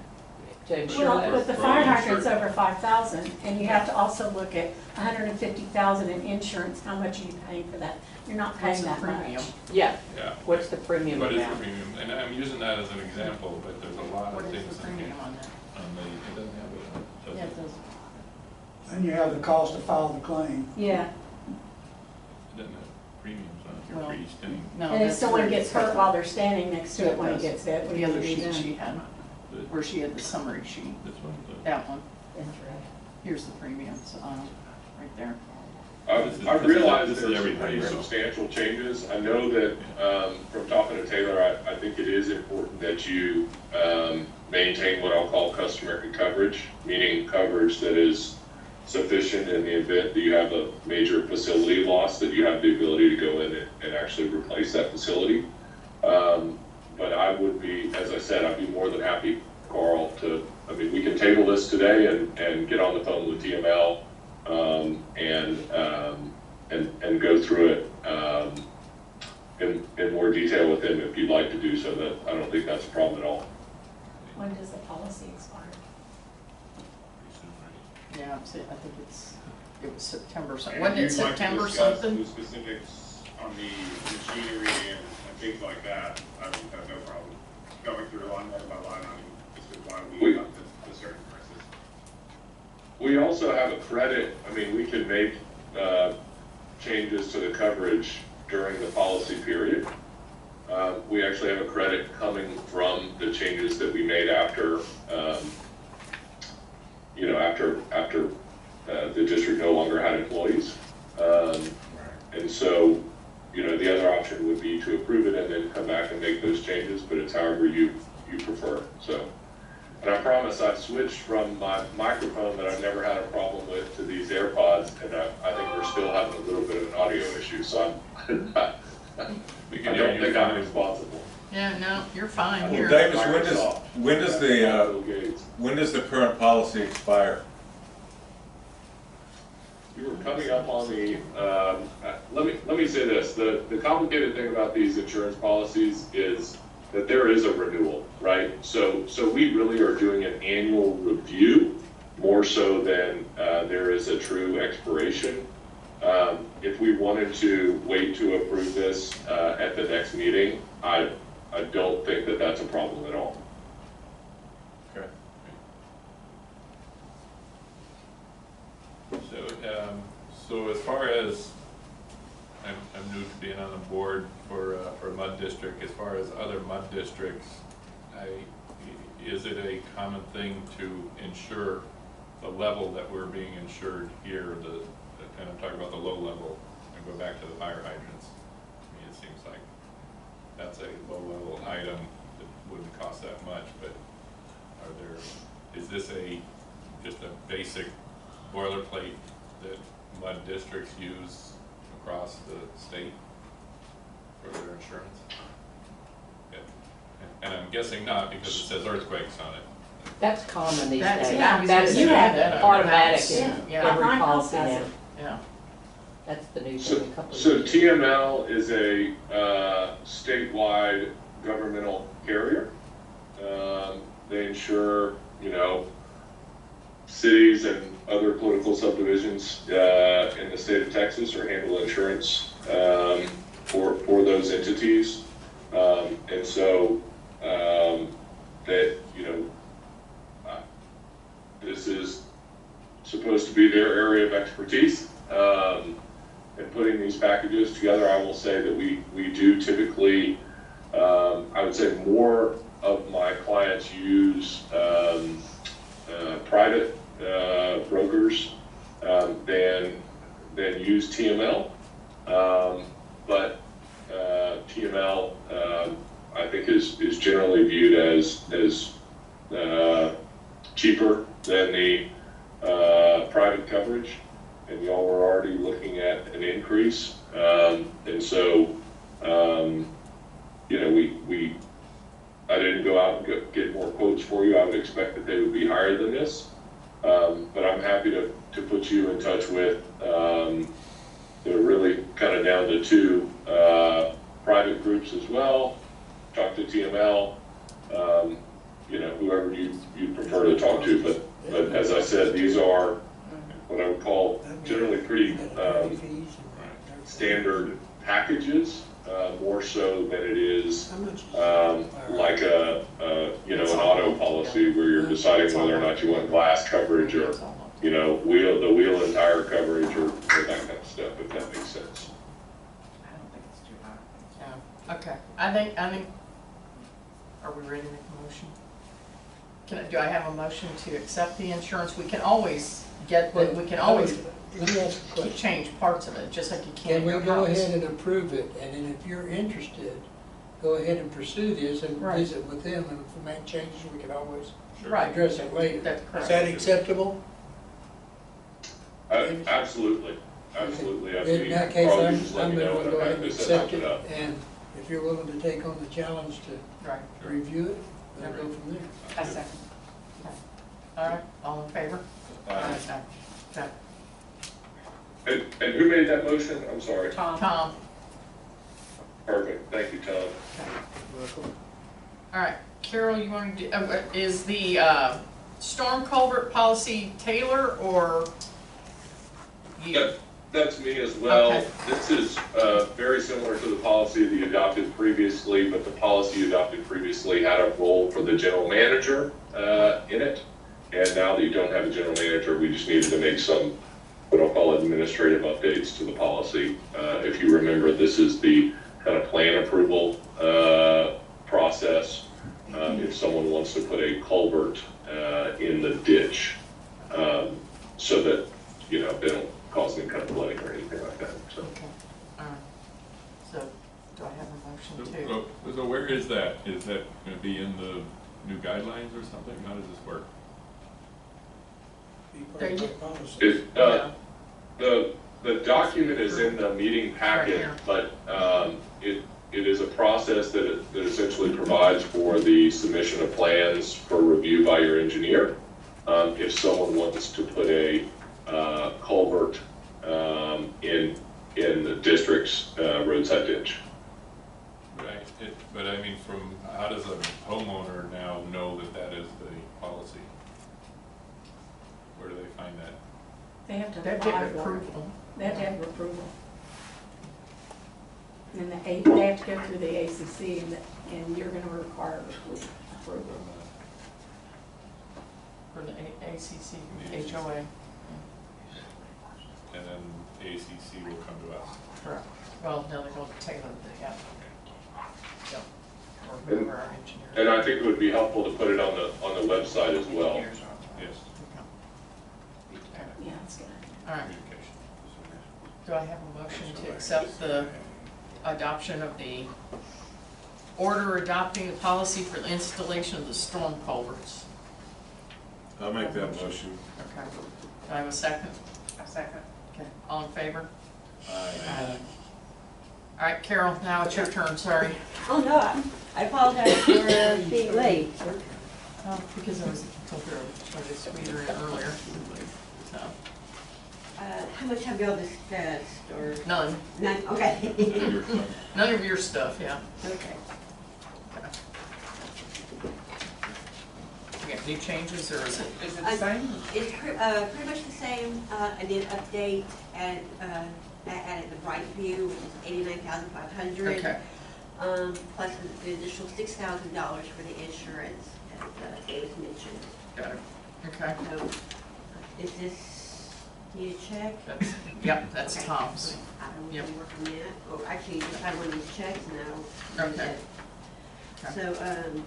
To insure Well, that? but The the fire fire hydrant's insurance- over 5,000, and you have to also look at 150,000 in insurance, how much are you paying for that? You're not What's paying the that premium? much. Yeah, Yeah. what's the premium What is the amount? premium? And I'm using that as an example, but there's a lot What of is things the in here. premium on that? It doesn't have it, does Yeah, it? it does. Then you have the cost to file the claim. Yeah, It doesn't have premiums on it here Well, for each thing. No, and if that's someone where- gets hurt while they're standing next to it when it gets hit, what do The you other do sheet then? she had, where she had the summary sheet, This one? that one, That's right. here's the premiums, right there. I realize this is there's some everybody, pretty right? substantial changes. I know that, from talking to Taylor, I think it is important that you, maintain what I'll call customer coverage, meaning coverage that is sufficient in the event that you have a major facility loss, that you have the ability to go in and actually replace that facility. But I would be, as I said, I'd be more than happy, Carl, I mean, we can table this today and get on the phone with TML, and go through it, in more detail with them if you'd like to do so. That, I don't think that's a problem at all. When does the policy expire? Pretty soon, right? Yeah, it was September something. And Wasn't it if you'd like to September discuss something? the specifics on the machinery and things like that, I would have no problem going through line item by line item as to why we got the certain prices. We also have a credit, I mean, we can make changes to the coverage during the policy period. We actually have a credit coming from the changes that we made after, after the district no longer had employees. And so, the other option would be to approve it and then come back and make those changes, but it's however you prefer, so. And I promise I've switched from my microphone that I've never had a problem with to these AirPods, and I think we're still having a little bit of an audio issue, so I don't think I'm responsible. Yeah, no, you're fine Well, here. Davis, Microsoft. when does the current policy expire? You were coming up on the, let me say this, the complicated thing about these insurance policies is that there is a renewal, right? So we really are doing an annual review more so than there is a true expiration. If we wanted to wait to approve this at the next meeting, I don't think that that's a problem at all. Okay. So as far as, I'm new to being on the board for MUD district, as far as other MUD districts, is it a common thing to insure the level that we're being insured here, kind of talk about the low level, and go back to the fire hydrants? I mean, it seems like that's a low level item that wouldn't cost that much, but is this just a basic boilerplate that MUD districts use across the state for their insurance? Yeah. And I'm guessing not, because it says earthquakes on it. That's common these That's, days. yeah, I was That's gonna say that. automatic Yeah. in Yeah. every My house policy has now. it. Yeah. That's the new So, thing a couple of so years ago. TML is a statewide governmental carrier. They insure, cities and other political subdivisions in the state of Texas, or handle insurance for those entities. And so that, this is supposed to be their area of expertise. And putting these packages together, I will say that we do typically, I would say more of my clients use private brokers than use TML. But TML, I think is generally viewed as cheaper than the private coverage, and y'all were already looking at an increase. And so, I didn't go out and get more quotes for you. I would expect that they would be higher than this. But I'm happy to put you in touch with, they're really kind of down to two private groups as well. Talk to TML, whoever you prefer to talk to. But as I said, these are what I would call generally pretty standard packages, more so than it is like an auto policy where you're deciding whether or not you want glass coverage or the wheel and tire coverage or that kind of stuff, if that makes sense. I don't think it's too high. Yeah, okay. I think, are we ready to make a motion? Do I have a motion to accept the insurance? We can always Let me ask a question. change parts of it, just like you can Can in we your go house. ahead and approve it, and then if you're interested, go ahead and pursue this and Right. visit with them, and if we make changes, we can always Right. address it later. That's Is correct. that acceptable? Absolutely. In that case, Probably just let I'm me know going to when go I'm ahead happy and to set accept it, up. and if you're willing to take on the challenge to Right. review it, we'll go from there. A second. All right, all in favor? Aye. Okay. And who made that motion? I'm sorry. Tom, Perfect. Thank you, Tom. Welcome. all right. Carol, you want to do, is the storm culvert policy Taylor or you? Yep, that's me as well. Okay. This is very similar to the policy that you adopted previously, but the policy you adopted previously had a role for the general manager in it. And now that you don't have a general manager, we just needed to make some, what I'll call administrative updates to the policy. If you remember, this is the kind of plan approval process. If someone wants to put a culvert in the ditch, so that, you know, they don't cause any kind of flooding or anything like that, so. Okay, all right. So, do I have a motion to? So where is that? Is that gonna be in the new guidelines or something? How does this work? Be part of There our policy. The document is in the meeting packet, but it is a process that essentially provides for the submission of plans for review by your engineer. If someone wants to put a culvert in the district's roadside ditch. Right, but I mean, how does a homeowner now know that that is the policy? Where do they find that? They have to That apply get for it. approval. They have to have approval. And then they have to go through the ACC and you're gonna require approval. For the ACC, HOA. And then ACC will come to us. Correct. Well, no, they go to Taylor, yeah. Yeah. Or whoever our engineer. And I think it would be helpful to put it on the website as well. Yes. Okay. Yeah, that's good. All right. Communication. Do I have a motion to accept the adoption of the order adopting the policy for the installation of the storm culverts? I'll make that motion. Okay. Do I have a second? A second. Okay. All in favor? Aye. All right, Carol, now it's your turn, sorry. Oh, no, I apologize for being late. Because I was told her I tried to squeeze her in earlier, so. How much have y'all discussed, or? None. None, okay. None of your stuff, yeah. Okay. You got new changes, or is it? Is it the same? It's pretty much the same. I did update and added the bright view, which is $89,500. Okay. Plus the additional $6,000 for the insurance, as David mentioned. Got it. Okay. So, is this, need a check? That's, yep, that's Okay. Tom's. I don't Yep. know work on that. Oh, actually, you just have one of these checks now. Okay. Okay. So,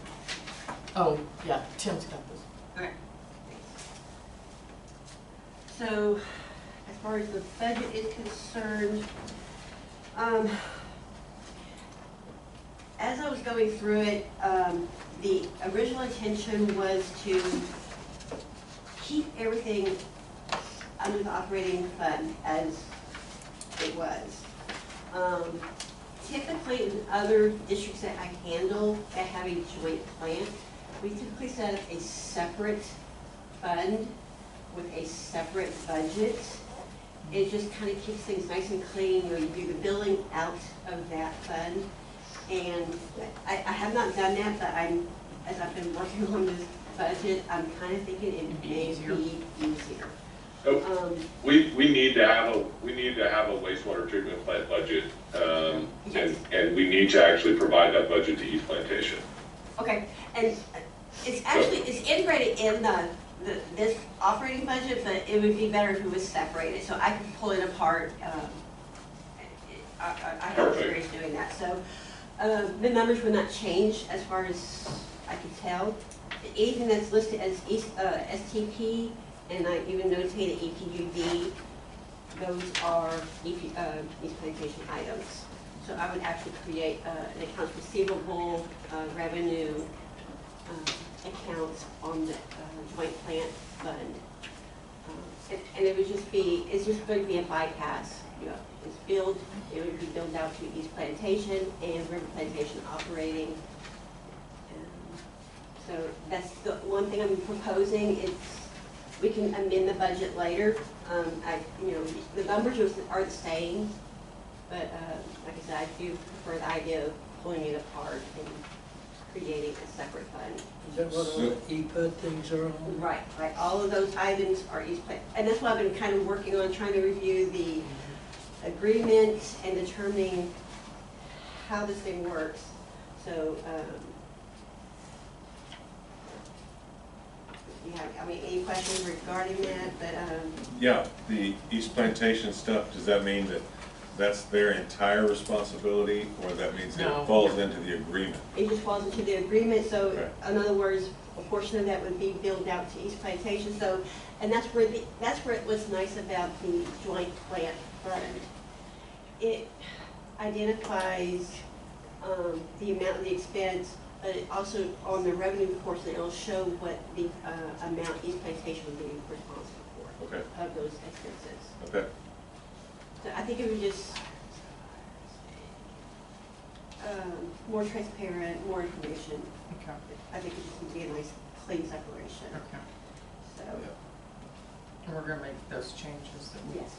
Oh, yeah, Tim's got this. alright. So, as far as the budget is concerned, as I was going through it, the original intention was to keep everything under the operating fund as it was. Typically, in other districts that I handle that have a joint plant, we typically set up a separate fund with a separate budget. It just kind of keeps things nice and clean. You know, you do the billing out of that fund. And I have not done that, but as I've been working on this budget, I'm kind of thinking it may be easier. We need to have a wastewater treatment plant budget, Yes. and we need to actually provide that budget to East Plantation. Okay, and it's integrated in this operating budget, but it would be better if it was separated, so I could pull it apart. I have experience doing that, so the numbers would not change as far as I could tell. Anything that's listed as STP, and I even notated EPUD, those are East Plantation items. So I would actually create an accounts receivable, revenue accounts on the joint plant fund. And it would just be, it's just going to be a bypass. You know, it's billed, it would be billed out to East Plantation and River Plantation operating. So that's the one thing I'm proposing. We can amend the budget later. The numbers are the same, but like I said, I do prefer the idea of pulling it apart and creating a separate fund. Is that what all the EPUD things are on? Right, all of those items are each place, and that's what I've been kind of working on, trying to review the agreement and determining how this thing works. So, yeah, I mean, any questions regarding that, but, Yeah, the East Plantation stuff, does that mean that that's their entire responsibility, or that means No. it falls into the agreement? it just falls into the agreement, so Okay. in other words, a portion of that would be billed out to East Plantation, so, and that's where it was nice about the joint plant fund. It identifies, the amount of the expense, but it also, on the revenue portion, it'll show what the, amount East Plantation would be responsible for Okay, of those expenses. okay. So I think it would just, more transparent, more information. Okay, I think it just would be a nice, clean separation, okay. so, And we're gonna make those changes that we. yes.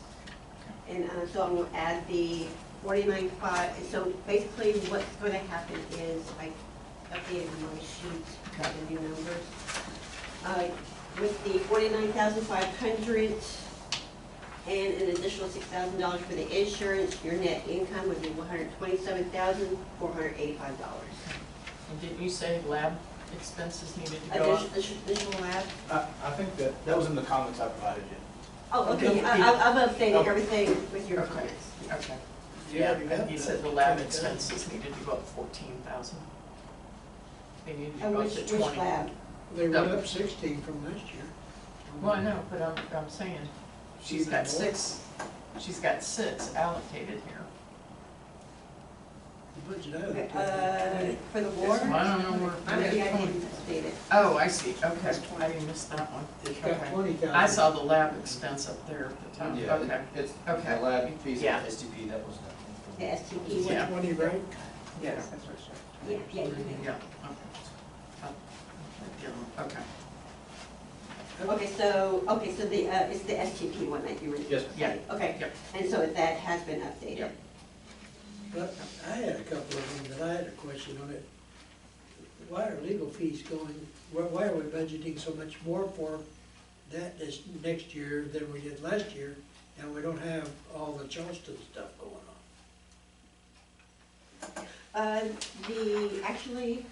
And, so I'm gonna add the 49.5, so basically what's gonna happen is I updated my sheet, got the new numbers. With the 49,500 and an additional $6,000 for the insurance, your net income would be $127,485. And didn't you say lab expenses needed to go up? Additional lab? I think that was in the comments I provided you. Oh, okay, I've updated everything with your Okay. comments. Okay. Yeah, Yeah, and he said the lab expenses needed to go up 14,000. They needed to And go up which to 20. lab? They went up 16 from last year. Well, I know, but I'm saying, she's got six allocated here. The budget I Okay, looked at, for the board? Well, I don't know where. Maybe I didn't update it. Oh, I see, okay, I didn't miss that one. it's got Okay. 20,000. I saw the lab expense up there at the top, okay. It's Okay. the lab fees Yeah. and STP, that was done. The STP. Yeah. 20, right? Yes, that's what it Yeah, yeah. Yeah, okay. Okay, so the, it's the STP one that you were Yes, ma'am. Yeah. saying? Okay, Yep. and so that has been updated? Yep. But I had a couple of them that I had a question on it. Why are legal fees going, why are we budgeting so much more for that this next year than we did last year? And we don't have all the Charleston stuff going on? Actually,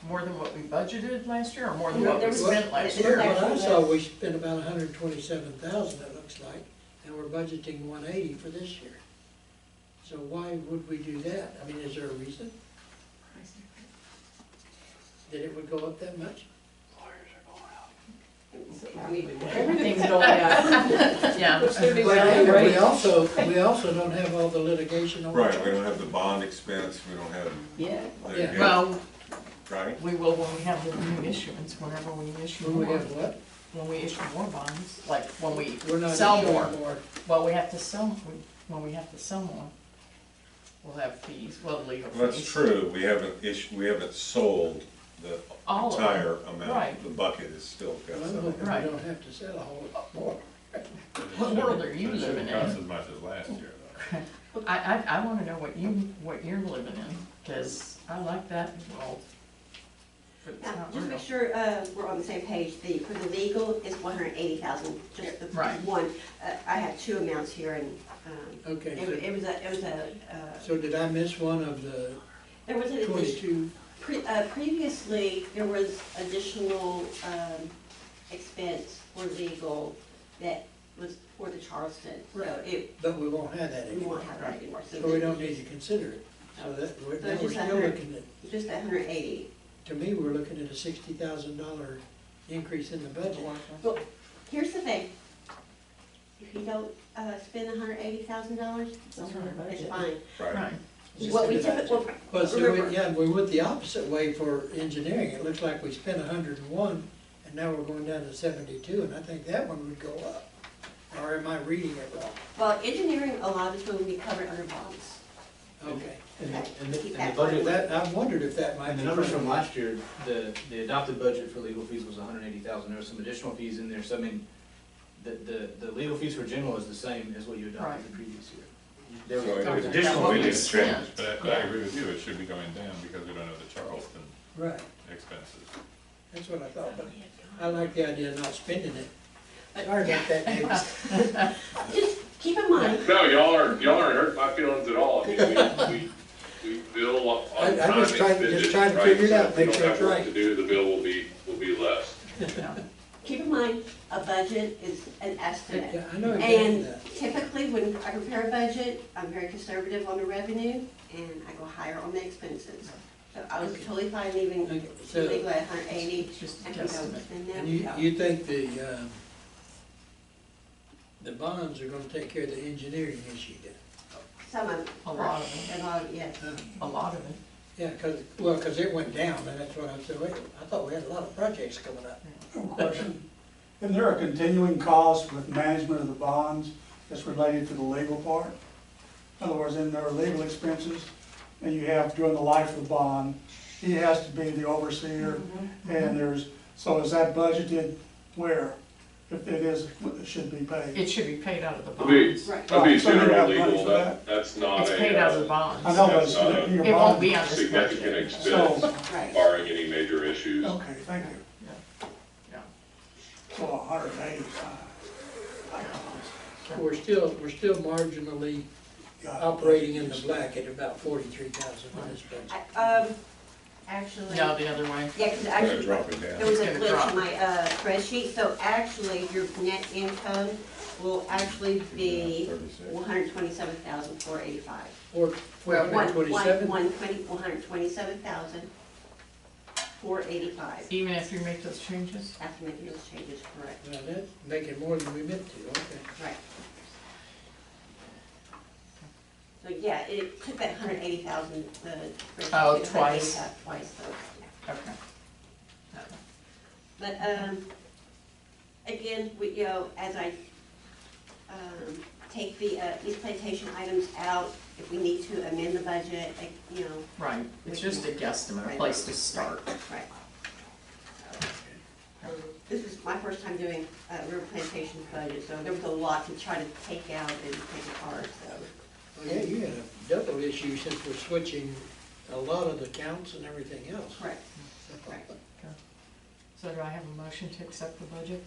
More than what we budgeted last year, or more than No, what there we was- spent last It Well, year? was what I actually saw, less. we spent about 127,000, it looks like, and we're budgeting 180 for this year. So why would we do that? I mean, is there a reason that it would go up that much? I mean, Everything's going up. Yeah. But we also don't have all the litigation on. Right, we don't have the bond expense, we don't have Yeah. litigation, Well, right? we will when we have the new issuance, whenever we issue When we more. have what? When we issue more bonds, like when we We're not sell issuing more. Well, we have to sell, when we have to sell more, we'll have fees, well, legal fees. Well, that's true, we haven't sold the All of them. entire amount. Right. The bucket is still got Well, I'm some. hoping we Right. don't have to sell a whole lot more. What world are you It living shouldn't cost in? as much as last year, though. I wanna know what you're living in, cause I like that world. But it's now, not just real. make sure, we're on the same page, for the legal, it's 180,000, just the Right. one. I have two amounts here, and, Okay, it was a, so did I miss one of the there was an addition. 22? Previously, there was additional expense for legal that was for the Charleston. So it, But we won't have that we anymore. won't have that anymore. So we don't need to consider it. So that, So now it's we're just still 100. looking at, Just 180. to me, we're looking at a $60,000 increase in the budget. Well, here's the thing. If you don't spend $180,000, it's fine. Right. Right. What we typically, Well, so remember, we went the opposite way for engineering. It looks like we spent 101, and now we're going down to 72, and I think that one would go up. Or am I reading it wrong? well, engineering, a lot of it's going to be covered under bonds. Okay. And Keep the that budget, That, I wondered if that might and be. the numbers from last year, the adopted budget for legal fees was 180,000, there was some additional fees in there, so I mean, the legal fees for general is the same as what you adopted Right. the previous year. There So was it was additional what we fees. spent. But I agree with you, it should be going down because we don't have the Charleston Right, expenses. that's what I thought, but I like the idea of not spending it. Sorry about that, Davis. Just keep in mind, No, y'all aren't hurt my feelings at all. I mean, we bill on I'm time just trying to expended, right? figure it So out, if we make don't sure have it's work right. to do, the bill will be less. keep in mind, a budget is an estimate. Yeah, I know exactly And that. typically, when I prepare a budget, I'm very conservative on the revenue, and I go higher on the expenses. So I was totally fine leaving, Okay, so- leaving at 180, It's just a and we don't guesstimate. spend that. And you think the bonds are gonna take care of the engineering issue then? Some of it. A lot of A lot of, yes. A lot of it. Yeah, cause it went down, and that's what I said, wait, I thought we had a lot of projects coming up. No question. Isn't there a continuing cost with management of the bonds that's related to the legal part? In other words, in their legal expenses, and you have during the life of the bond, he has to be the overseer, and so is that budgeted where? If it is, it should be paid? It should be paid out of the I'll be, bonds. Right. I'll be So you general have money legal, for that? that's not It's paid out of the a bonds. I know, but That's not your It won't bond. be on this significant budget. expense, Right. barring any major issues. Okay, thank you. Yeah. So 180. We're still marginally operating in the black at about 43,000 for this budget. Actually. No, the other way. Yeah, because Gotta actually, drop it there down. was a It's gonna glitch drop. in my spreadsheet, so actually, your net income will actually be 36. 127,485. Or Well, 127? 127,485. Even if you make those changes? After making those changes, correct. Now that's making more than we meant to, okay. Right. So, yeah, it took that 180,000, Oh, to twice. 180,000 twice, so, yeah. Okay. But, again, we, as I, take the, East Plantation items out, if we need to amend the budget, Right, it's just a guesstimate, a place to start. Right. This is my first time doing, River Plantation's budget, so there was a lot to try to take out and take apart, so. Well, yeah, you had a double issue since we're switching a lot of the counts and everything else. Correct, correct. So do I have a motion to accept the budget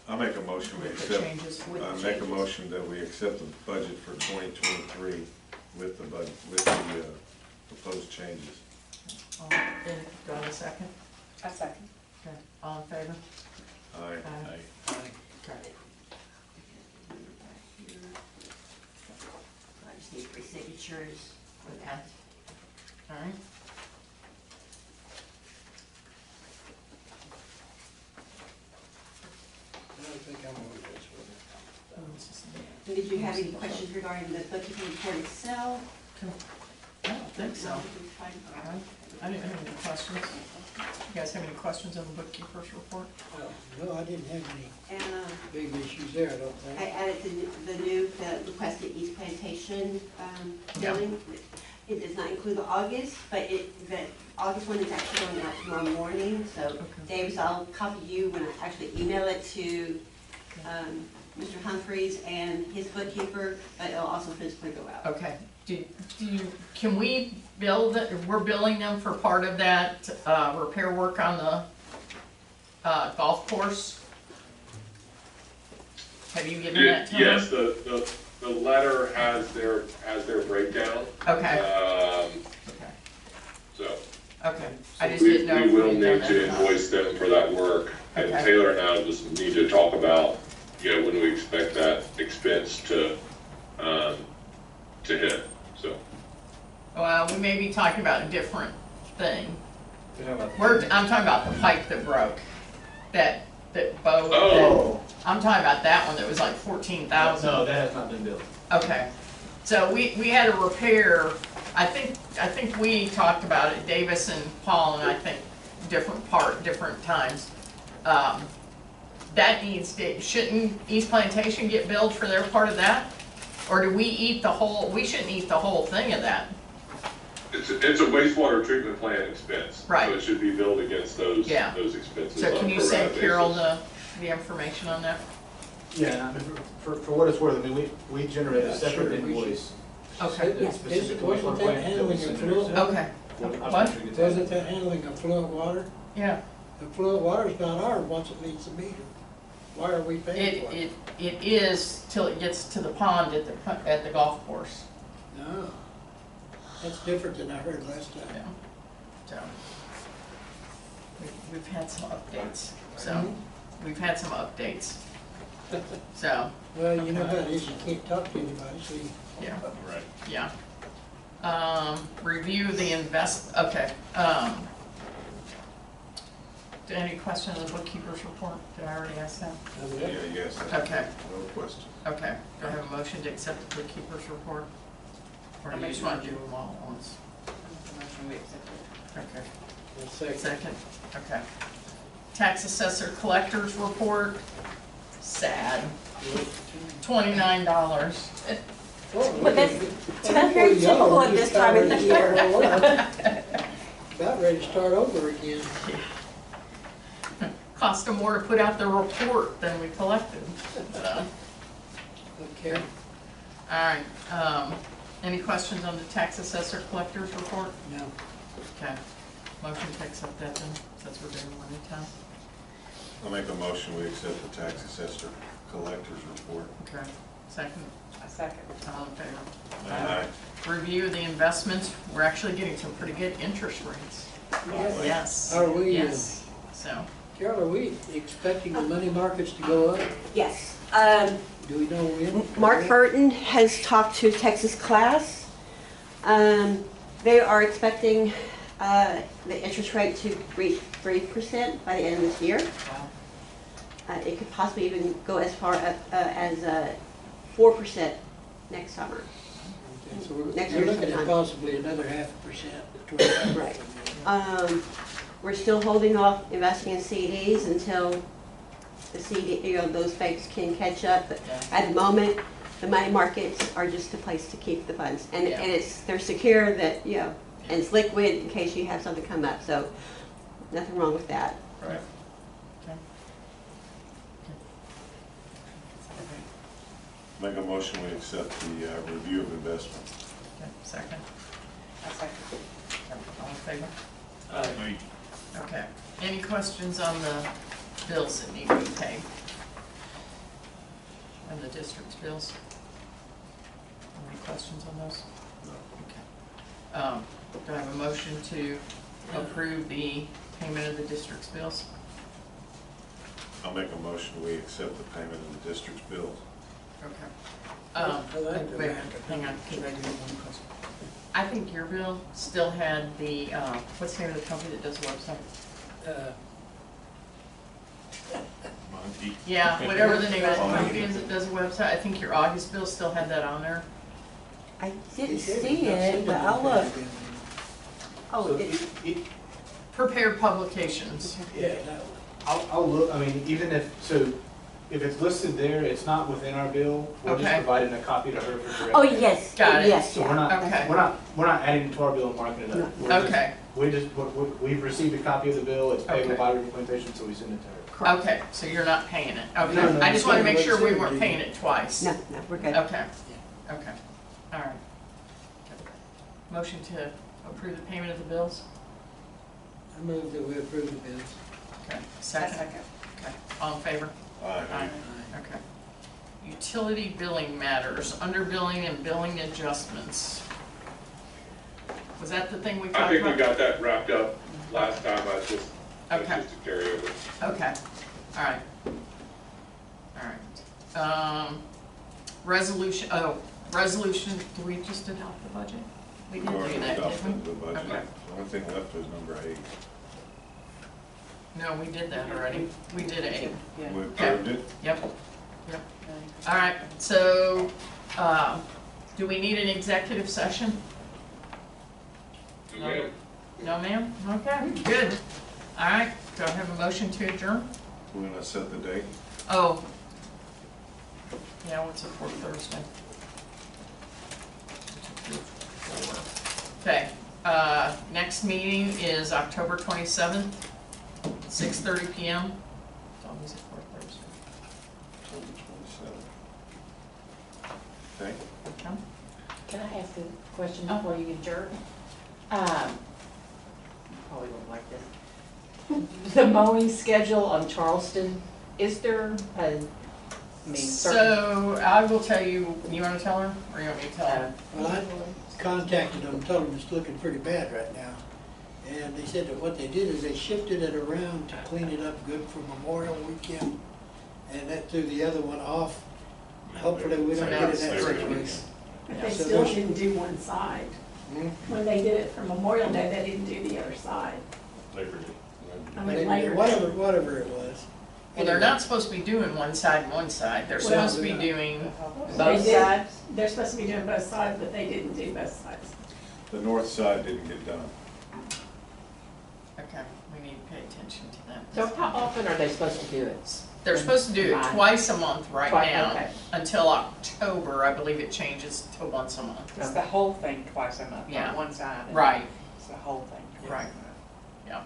I'll make a motion, we with the accept, changes? With the make a changes. motion that we accept the budget for 2023 with the budget, with the proposed changes. Do I have a second? A second. Okay, all in favor? Aye. Aye. Aye. Okay. I just need 3 signatures for that. All right. I don't think I'm on this one. Did you have any questions regarding the bookkeeping report itself? I don't think so. Fine. I didn't have any questions. You guys have any questions on the bookkeeper's report? No, I didn't have any And, big issues there, I don't I think. added the requested East Plantation, Yeah. billing. It does not include the August, but the August one is actually going out tomorrow morning, so Davis, I'll copy you when I actually email it to, Mr. Humphreys and his bookkeeper, but it'll also physically go out. Okay, can we bill we're billing them for part of that, repair work on the, golf course? Have you given that to them? Yes, the letter has their breakdown. Okay, Okay. So. okay, I just didn't know. We if will we'd need done to that or not. invoice them for that work, and Okay. Taylor and I just need to talk about, when we expect that expense to hit, so. Well, we may be talking about a different thing. You're talking about the- I'm talking about the pipe that broke, that Bo. Oh. I'm talking about that one that was like 14,000. No, that has not been built. Okay, so we had a repair, I think we talked about it, Davis and Paul, and I think different times. That shouldn't East Plantation get billed for their part of that? Or do we eat we shouldn't eat the whole thing of that? It's a wastewater treatment plant expense. Right. So it should be billed against those Yeah. expenses. So on can a you pro send rata Carol basis. the information on that? Yeah, and I mean, for what it's worth, I mean, we generate a Yeah, separate sure, we should. invoice. Okay, That's specific to Wasn't wastewater that plant that we handling send your to fluid? them. okay, Well, I was What? trying to get that. Wasn't that handling affluent water? Yeah, Affluent water is not ours once it leaves the meter. Why are we paying for it? it is till it gets to the pond at the golf course. No. That's different than I heard last time. Yeah. So, we've had some updates, so, Mhm. we've had some updates. So, Well, you know how it is, you can't talk to anybody, so you. yeah, Right. yeah. Review the okay, any question on the bookkeeper's report? Did I already ask that? Yeah, yes. Okay. No question. Okay, do I have a motion to accept the bookkeeper's report? Or do you just want to do them all at once? Motion we accept it. Okay. One second. Second, okay. Tax assessor collector's report, sad, $29. Well, that's very typical at this time of the year. About ready to start over again. Cost them more to put out the report than we collected, so. Okay. All right, any questions on the tax assessor collector's report? No. Okay, motion to accept that then, since we're doing one at a time. I'll make a motion, we accept the tax assessor collector's report. Okay, second, A second. all in favor? Aye. Review the investments, we're actually getting some pretty good interest rates. Yes. Yes. Are we, Yes, so, Carol, are we expecting the money markets to go up? Yes. Do we know when? Mark Burton has talked to Texas Class. They are expecting the interest rate to reach 3% by the end of this year. It could possibly even go as far up as 4% next summer. Okay, so we're Next we're year's looking at sometime. possibly another 0.5%. Right. We're still holding off investing in CDs until the those banks can catch up. But at the moment, the money markets are just a place to keep the funds. And Yeah. they're secure that, and it's liquid in case you have something come up. So nothing wrong with that. right. Okay. Make a motion, we accept the review of investment. Okay, second, A second. all in favor? Aye. Okay, any questions on the bills that need to be paid? And the district's bills? Any questions on those? Okay. Do I have a motion to approve the payment of the district's bills? I'll make a motion, we accept the payment of the district's bills. Okay. like Wait a minute, hang on, because I do have one question. I think your bill still had the, what's the name of the company that does the website? Monty. Yeah, whatever the name of the company is that does the website, I think your August bill still had that on there. I didn't see it, but I'll look. Oh, Prepared publications. Yeah, that one. I'll look, I mean, even if it's listed there, it's not within our bill, we're just Okay. providing a copy to her for direct. oh, yes. Got it. Yes, So we're yeah. not, Okay. we're not adding it to our bill and marking it up. We're just- Okay, we've received a copy of the bill, it's payable Okay. by representation, so we send it to her. okay, so you're not paying it, No, okay. no, I just wanted to make it's sure we in weren't the- paying it twice. No, we're good. Okay, okay, all right. Motion to approve the payment of the bills? I move that we approve the bills. Okay, A second? second. Okay, all in favor? Aye. Okay. Utility billing matters, underbilling and billing adjustments. Was that the thing we talked I about? think we got that wrapped up last time, that's just a carryover. Okay, all right. All right. Resolution, do we just adopt the budget? We did We've do already that, adopted didn't the we? budget. Okay. The only thing left was number 8. No, we did that already. We did 8. Yeah. We approved it. Yep, yep. All right, so, do we need an executive session? Okay. No, ma'am? Okay, good. All right, do I have a motion to adjourn? We're gonna set the date. Oh. Yeah, what's it for Thursday? Okay, next meeting is October 27th, 6:30 PM. It's always a fourth Thursday. October 27th. Okay. Okay. Can I ask a question before you adjourn? probably won't like this. The mowing schedule on Charleston, is there a, I mean, certain, So I will tell you, you wanna tell her, or you want me to tell her? Well, I contacted them, told them it's looking pretty bad right now. And they said that what they did is they shifted it around to clean it up good for Memorial Weekend. And that threw the other one off. Hopefully we don't So now get in it's that 3 situation. weeks. But they So still there's- didn't do one side. Hmm? When they did it for Memorial Day, they didn't do the other side. Labor Day. I They- mean, Labor Whatever it was. Well, they're not supposed to be doing one side and one side, they're Well, supposed to be they're not. doing, They both did- sides? They're supposed to be doing both sides, but they didn't do both sides. The north side didn't get done. okay, we need to pay attention to that. So how often are they supposed to do it? They're supposed to do it Right. twice a month right Twice, now, okay. until October, I believe it changes to once a month. It's the whole thing twice a month, Yeah. not one side. Right, It's the whole thing. twice Right. a month. yeah,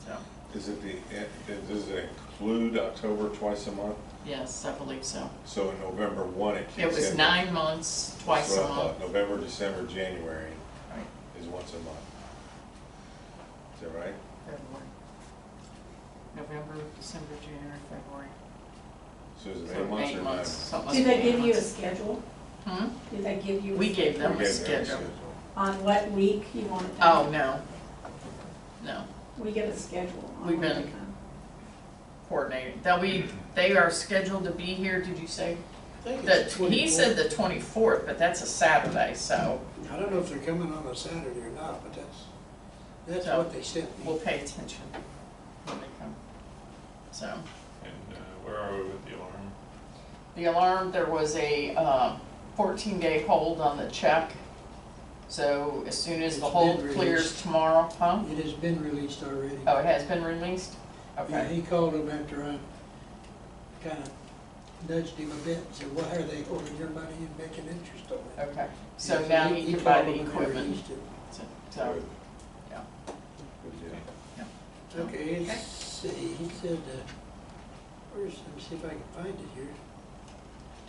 so, Is it does it include October twice a month? yes, I believe so. So in November 1, it kicks It in. was 9 months, twice That's a what I thought. month. November, December, January Right. is once a month. Is that right? February. November, December, January, February. So is it So 8 months or 9 months, months? something Do must they be 8 give you a months. schedule? Hmm? Do they give you? a We gave them We a gave them a schedule. On what week you want it Oh, done? no. No, We get a schedule on We've when been- they come. coordinating. They are scheduled to be here, did you say? I think That, it's he 24th. said the 24th, but that's a Saturday, so I don't know if they're coming on a Saturday or not, but that's So, what they sent we'll me. pay attention when they come. So, And where are we with the alarm? the alarm, there was a 14-day hold on the check. So as soon as the It's hold been clears released. tomorrow, huh? It has been released already. Oh, it has been released? Yeah, Okay, he called him after I kind of nudged him a bit and said, why are they holding your money and making interest on it? okay. So Yeah, now he can buy called the him and they equipment. released it. So, Good. yeah. Good deal. Okay, let's see, he said, let me see if I can find it here.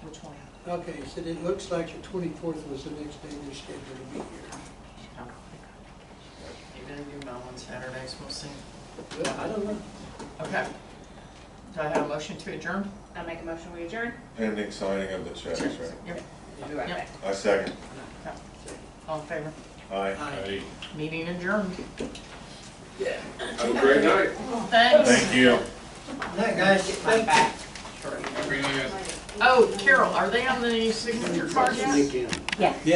Which one? Okay, he said it looks like the 24th was the next day they're scheduled to be here. Maybe they do mow on Saturdays, we'll see. Well, I don't know. Okay. Do I have a motion to adjourn? I make a motion, we adjourn? Pending signing of the checks, right? Yep. Who I Yep. think? I second. Okay. All in favor? Aye. Aye. Meeting adjourned. Have a great night. Thanks. Thank you. Night, guys. Thank you. Green light. Oh, Carol, are they on the signature card yet? Yeah.